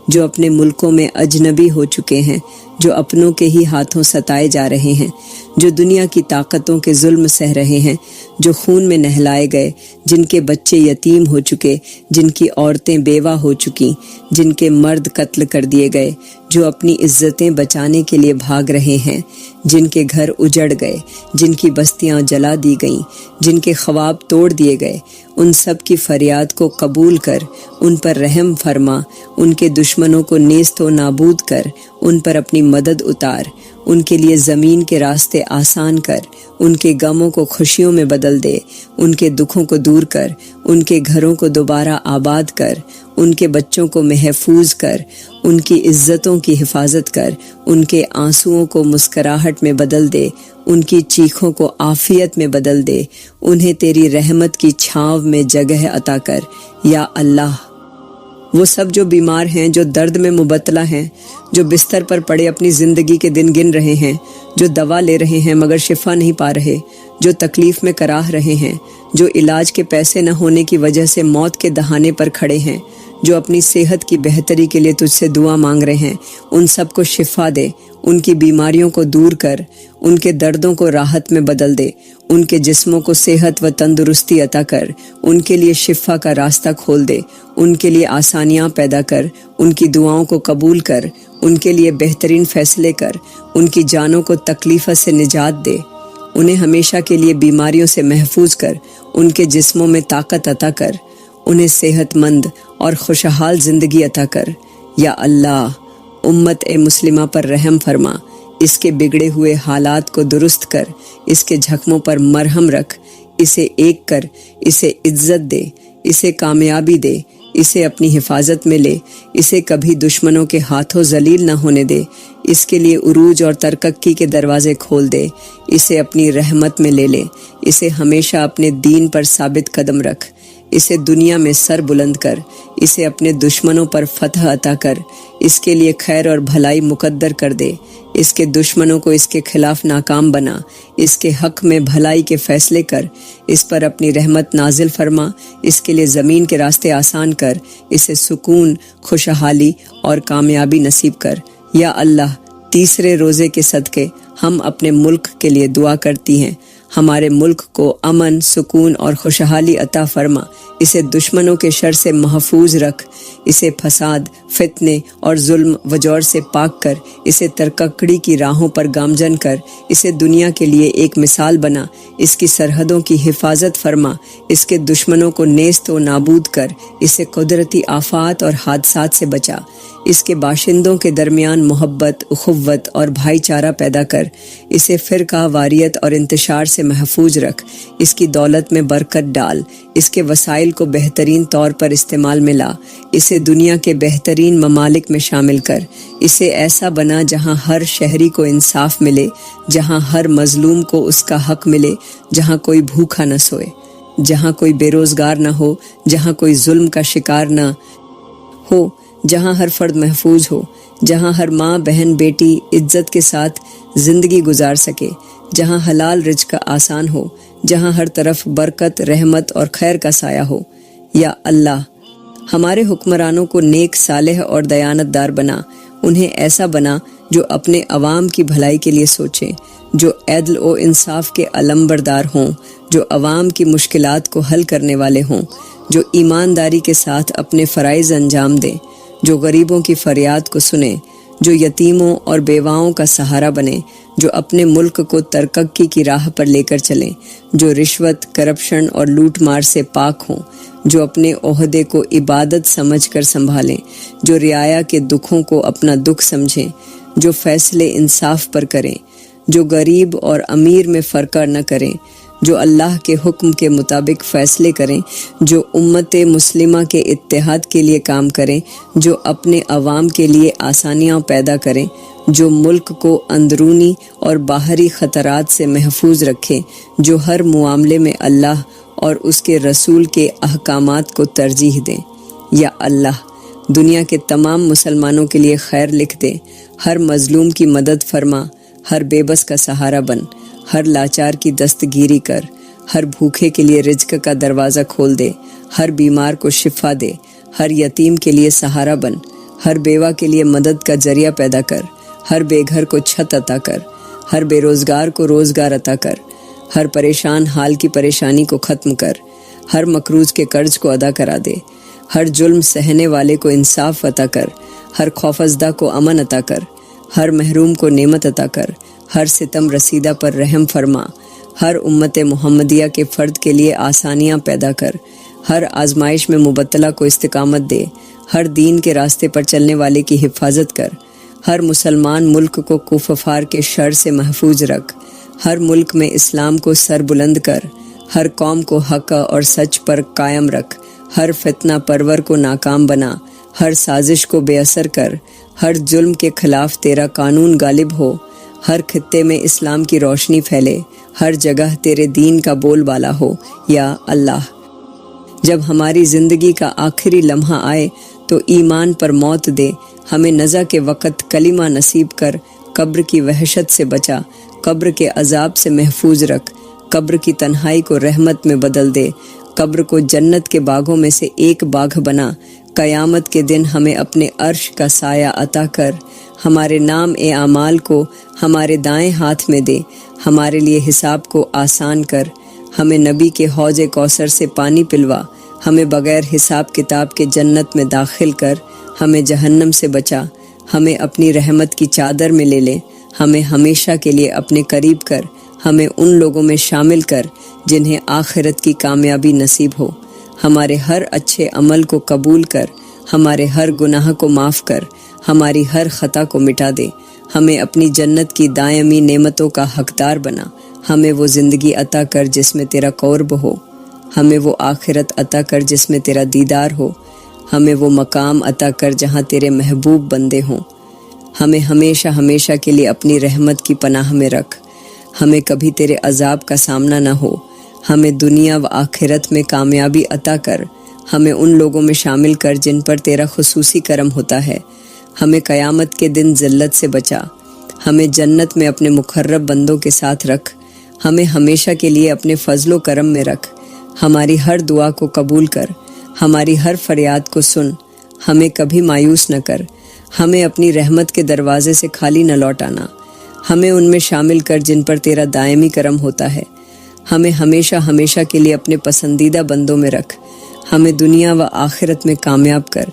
جو اپنے ملکوں میں اجنبی ہو چکے ہیں، جو اپنوں کے ہی ہاتھوں ستائے جا رہے ہیں، جو دنیا کی طاقتوں کے ظلم سہ رہے ہیں، جو خون میں نہلائے گئے، جن کے بچے یتیم ہو چکے، جن کی عورتیں بیوہ ہو چکیں، جن کے مرد قتل کر دیے گئے، جو اپنی عزتیں بچانے کے لیے بھاگ رہے ہیں، جن کے گھر اجڑ گئے، جن کی بستیاں جلا دی گئیں، جن کے خواب توڑ دیے گئے، ان سب کی فریاد کو قبول کر ان پر رحم فرما، ان کے دشمنوں کو نیست و نابود کر، ان پر اپنی مدد اتار، ان کے لیے زمین کے راستے آسان کر، ان کے غموں کو خوشیوں میں بدل دے، ان کے دکھوں کو دور کر، ان کے گھروں کو دوبارہ آباد کر، ان کے بچوں کو محفوظ کر، ان کی عزتوں کی حفاظت کر، ان کے آنسوؤں کو مسکراہٹ میں بدل دے، ان کی چیخوں کو عافیت میں بدل دے، انہیں تیری رحمت کی چھاؤں میں جگہ عطا کر یا اللہ۔ وہ سب جو بیمار ہیں، جو درد میں مبتلا ہیں، جو بستر پر پڑے اپنی زندگی کے دن گن رہے ہیں، جو دوا لے رہے ہیں مگر شفا نہیں پا رہے، جو تکلیف میں کراہ رہے ہیں، جو علاج کے پیسے نہ ہونے کی وجہ سے موت کے دہانے پر کھڑے ہیں، جو اپنی صحت کی بہتری کے لیے تجھ سے دعا مانگ رہے ہیں، ان سب کو شفا دے، ان کی بیماریوں کو دور کر، ان کے دردوں کو راحت میں بدل دے، ان کے جسموں کو صحت و تندرستی عطا کر، ان کے لیے شفا کا راستہ کھول دے، ان کے لیے آسانیاں پیدا کر، ان کی دعاؤں کو قبول کر، ان کے لیے بہترین فیصلے کر، ان کی جانوں کو تکلیف سے نجات دے، انہیں ہمیشہ کے لیے بیماریوں سے محفوظ کر، ان کے جسموں میں طاقت عطا کر، انہیں صحت مند اور خوشحال زندگی عطا کر یا اللہ۔ امت مسلمہ پر رحم فرما، اس کے بگڑے ہوئے حالات کو درست کر، اس کے زخموں پر مرہم رکھ، اسے ایک کر، اسے عزت دے، اسے کامیابی دے، اسے اپنی حفاظت میں لے، اسے کبھی دشمنوں کے ہاتھوں ذلیل نہ ہونے دے، اس کے لیے عروج اور ترقی کے دروازے کھول دے، اسے اپنی رحمت میں لے لے، اسے ہمیشہ اپنے دین پر ثابت قدم رکھ، اسے دنیا میں سر بلند کر، اسے اپنے دشمنوں پر فتح عطا کر، اس کے لیے خیر اور بھلائی مقدر کر دے، اس کے دشمنوں کو اس کے خلاف ناکام بنا، اس کے حق میں بھلائی کے فیصلے کر، اس پر اپنی رحمت نازل فرما، اس کے لیے زمین کے راستے آسان کر، اسے سکون، خوشحالی اور کامیابی نصیب کر یا اللہ۔ تیسرے روزے کے صدقے ہم اپنے ملک کے لیے دعا کرتی ہیں، ہمارے ملک کو امن، سکون اور خوشحالی عطا فرما، اسے دشمنوں کے شر سے محفوظ رکھ، اسے فساد، فتنے اور ظلم و جور سے پاک کر، اسے ترقی کی راہوں پر گامزن کر، اسے دنیا کے لیے ایک مثال بنا، اس کی سرحدوں کی حفاظت فرما، اس کے دشمنوں کو نیست و نابود کر، اسے قدرتی آفات اور حادثات سے بچا، اس کے باشندوں کے درمیان محبت، اخوت اور بھائی چارہ پیدا کر، اسے فرقہ واریت اور انتشار سے محفوظ رکھ، اس کی دولت میں برکت ڈال، اس کے وسائل کو بہترین طور پر استعمال میں لا، اسے دنیا کے بہترین ممالک میں شامل کر، اسے ایسا بنا جہاں ہر شہری کو انصاف ملے، جہاں ہر مظلوم کو اس کا حق ملے، جہاں کوئی بھوکا نہ سوئے، جہاں کوئی بے روزگار نہ ہو، جہاں کوئی ظلم کا شکار نہ ہو، جہاں ہر فرد محفوظ ہو، جہاں ہر ماں، بہن، بیٹی عزت کے ساتھ زندگی گزار سکے، جہاں حلال رزق آسان ہو، جہاں ہر طرف برکت، رحمت اور خیر کا سایہ ہو یا اللہ۔ ہمارے حکمرانوں کو نیک، صالح اور دیانت دار بنا، انہیں ایسا بنا جو اپنے عوام کی بھلائی کے لیے سوچیں، جو عدل و انصاف کے علمبردار ہوں، جو عوام کی مشکلات کو حل کرنے والے ہوں، جو ایمانداری کے ساتھ اپنے فرائض انجام دیں، جو غریبوں کی فریاد کو سنیں، جو یتیموں اور بیواؤں کا سہارا بنے، جو اپنے ملک کو ترقی کی راہ پر لے کر چلیں، جو رشوت، کرپشن اور لوٹ مار سے پاک ہوں، جو اپنے عہدے کو عبادت سمجھ کر سنبھالیں، جو رعایا کے دکھوں کو اپنا دکھ سمجھیں، جو فیصلے انصاف پر کریں، جو غریب اور امیر میں فرقہ نہ کریں، جو اللہ کے حکم کے مطابق فیصلے کریں، جو امت مسلمہ کے اتحاد کے لیے کام کریں، جو اپنے عوام کے لیے آسانیاں پیدا کریں، جو ملک کو اندرونی اور باہری خطرات سے محفوظ رکھیں، جو ہر معاملے میں اللہ اور اس کے رسول کے احکامات کو ترجیح دیں یا اللہ۔ دنیا کے تمام مسلمانوں کے لیے خیر لکھ دے، ہر مظلوم کی مدد فرما، ہر بے بس کا سہارا بن، ہر لاچار کی دستگیری کر، ہر بھوکے کے لیے رزق کا دروازہ کھول دے، ہر بیمار کو شفا دے، ہر یتیم کے لیے سہارا بن، ہر بیوہ کے لیے مدد کا ذریعہ پیدا کر، ہر بے گھر کو چھت عطا کر، ہر بے روزگار کو روزگار عطا کر، ہر پریشان حال کی پریشانی کو ختم کر، ہر مقروض کے قرض کو ادا کرا دے، ہر ظلم سہنے والے کو انصاف عطا کر، ہر خوفزدہ کو امن عطا کر، ہر محروم کو نعمت عطا کر، ہر ستم رسیدہ پر رحم فرما، ہر امت محمدیہ کے فرد کے لیے آسانیاں پیدا کر، ہر آزمائش میں مبتلا کو استقامت دے، ہر دین کے راستے پر چلنے والے کی حفاظت کر، ہر مسلمان ملک کو کفار کے شر سے محفوظ رکھ، ہر ملک میں اسلام کو سر بلند کر، ہر قوم کو حق اور سچ پر قائم رکھ، ہر فتنہ پرور کو ناکام بنا، ہر سازش کو بے اثر کر، ہر ظلم کے خلاف تیرا قانون غالب ہو، ہر خطے میں اسلام کی روشنی پھیلے، ہر جگہ تیرے دین کا بول بالا ہو یا اللہ۔ جب ہماری زندگی کا آخری لمحہ آئے تو ایمان پر موت دے، ہمیں نزع کے وقت کلمہ نصیب کر، قبر کی وحشت سے بچا، قبر کے عذاب سے محفوظ رکھ، قبر کی تنہائی کو رحمت میں بدل دے، قبر کو جنت کے باغوں میں سے ایک باغ بنا، قیامت کے دن ہمیں اپنے عرش کا سایہ عطا کر، ہمارے نام اعمال کو ہمارے دائیں ہاتھ میں دے، ہمارے لیے حساب کو آسان کر، ہمیں نبی کے حوض کوثر سے پانی پلوا، ہمیں بغیر حساب کتاب کے جنت میں داخل کر، ہمیں جہنم سے بچا، ہمیں اپنی رحمت کی چادر میں لے لے، ہمیں ہمیشہ کے لیے اپنے قریب کر، ہمیں ان لوگوں میں شامل کر جنہیں آخرت کی کامیابی نصیب ہو، ہمارے ہر اچھے عمل کو قبول کر، ہمارے ہر گناہ کو معاف کر، ہماری ہر خطا کو مٹا دے، ہمیں اپنی جنت کی دائمی نعمتوں کا حقدار بنا، ہمیں وہ زندگی عطا کر جس میں تیرا قرب ہو، ہمیں وہ آخرت عطا کر جس میں تیرا دیدار ہو، ہمیں وہ مقام عطا کر جہاں تیرے محبوب بندے ہوں، ہمیں ہمیشہ ہمیشہ کے لیے اپنی رحمت کی پناہ میں رکھ، ہمیں کبھی تیرے عذاب کا سامنا نہ ہو، ہمیں دنیا و آخرت میں کامیابی عطا کر، ہمیں ان لوگوں میں شامل کر جن پر تیرا خصوصی کرم ہوتا ہے، ہمیں قیامت کے دن ذلت سے بچا، ہمیں جنت میں اپنے مقرب بندوں کے ساتھ رکھ، ہمیں ہمیشہ کے لیے اپنے فضل و کرم میں رکھ، ہماری ہر دعا کو قبول کر، ہماری ہر فریاد کو سن، ہمیں کبھی مایوس نہ کر، ہمیں اپنی رحمت کے دروازے سے خالی نہ لوٹانا، ہمیں ان میں شامل کر جن پر تیرا دائمی کرم ہوتا ہے، ہمیں ہمیشہ ہمیشہ کے لیے اپنے پسندیدہ بندوں میں رکھ، ہمیں دنیا و آخرت میں کامیاب کر،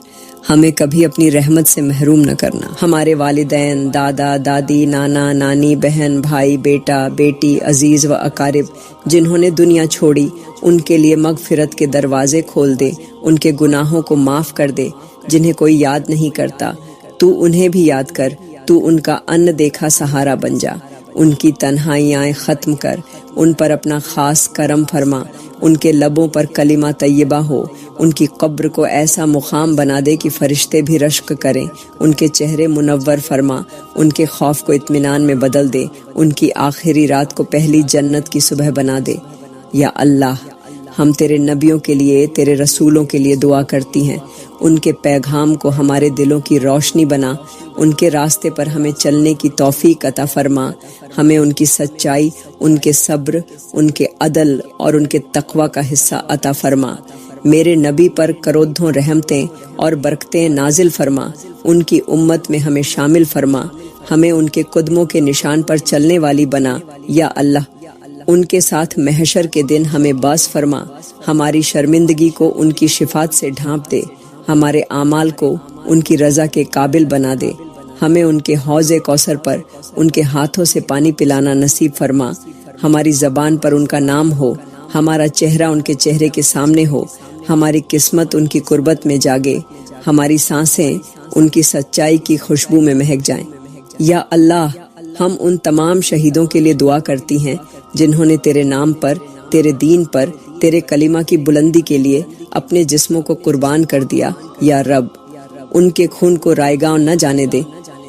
ہمیں کبھی اپنی رحمت سے محروم نہ کرنا، ہمارے والدین، دادا، دادی، نانا، نانی، بہن، بھائی، بیٹا، بیٹی، عزیز و اقارب جنہوں نے دنیا چھوڑی، ان کے لیے مغفرت کے دروازے کھول دے، ان کے گناہوں کو معاف کر دے، جنہیں کوئی یاد نہیں کرتا، تو انہیں بھی یاد کر، تو ان کا ان دیکھا سہارا بن جا، ان کی تنہائیاں ختم کر، ان پر اپنا خاص کرم فرما، ان کے لبوں پر کلمہ طیبہ ہو، ان کی قبر کو ایسا مقام بنا دے کہ فرشتے بھی رشک کریں، ان کے چہرے منور فرما، ان کے خوف کو اطمینان میں بدل دے، ان کی آخری رات کو پہلی جنت کی صبح بنا دے۔ یا اللہ، ہم تیرے نبیوں کے لیے، تیرے رسولوں کے لیے دعا کرتی ہیں، ان کے پیغام کو ہمارے دلوں کی روشنی بنا، ان کے راستے پر ہمیں چلنے کی توفیق عطا فرما، ہمیں ان کی سچائی، ان کے صبر، ان کے عدل اور ان کے تقوی کا حصہ عطا فرما۔ میرے نبی پر کرودھوں رحمتیں اور برکتیں نازل فرما، ان کی امت میں ہمیں شامل فرما، ہمیں ان کے قدموں کے نشان پر چلنے والی بنا۔ یا اللہ، ان کے ساتھ محشر کے دن ہمیں باز فرما، ہماری شرمندگی کو ان کی شفاعت سے ڈھانپ دے، ہمارے اعمال کو ان کی رضا کے قابل بنا دے، ہمیں ان کے حوض کوثر پر ان کے ہاتھوں سے پانی پلانا نصیب فرما، ہماری زبان پر ان کا نام ہو، ہمارا چہرہ ان کے چہرے کے سامنے ہو، ہماری قسمت ان کی قربت میں جاگے، ہماری سانسیں ان کی سچائی کی خوشبو میں مہک جائیں۔ یا اللہ، ہم ان تمام شہیدوں کے لیے دعا کرتی ہیں جنہوں نے تیرے نام پر، تیرے دین پر، تیرے کلمہ کی بلندی کے لیے اپنے جسموں کو قربان کر دیا۔ یا رب، ان کے خون کو رائیگاں نہ جانے دے،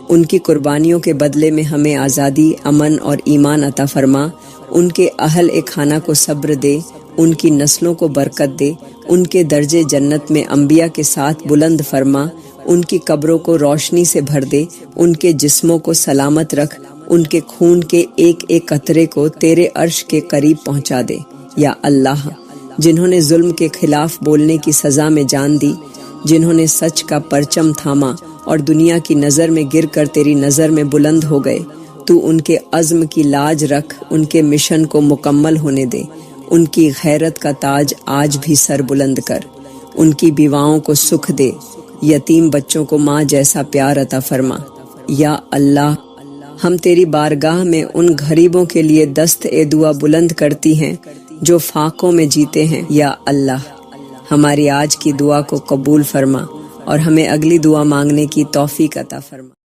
ان کی قربانیوں کے بدلے میں ہمیں آزادی، امن اور ایمان عطا فرما، ان کے اہل خانہ کو صبر دے، ان کی نسلوں کو برکت دے، ان کے درجے جنت میں انبیاء کے ساتھ بلند فرما، ان کی قبروں کو روشنی سے بھر دے، ان کے جسموں کو سلامت رکھ، ان کے خون کے ایک ایک قطرے کو تیرے عرش کے قریب پہنچا دے۔ یا اللہ جنہوں نے ظلم کے خلاف بولنے کی سزا میں جان دی، جنہوں نے سچ کا پرچم تھاما اور دنیا کی نظر میں گر کر تیری نظر میں بلند ہو گئے، تو ان کے عزم کی لاج رکھ، ان کے مشن کو مکمل ہونے دے، ان کی غیرت کا تاج آج بھی سر بلند کر، ان کی بیواؤں کو سکھ دے، یتیم بچوں کو ماں جیسا پیار عطا فرما۔ یا اللہ ہم تیری بارگاہ میں ان غریبوں کے لیے دست دعا بلند کرتی ہیں جو فاقوں میں جیتے ہیں۔ یا اللہ ہماری آج کی دعا کو قبول فرما اور ہمیں اگلی دعا مانگنے کی توفیق عطا فرما۔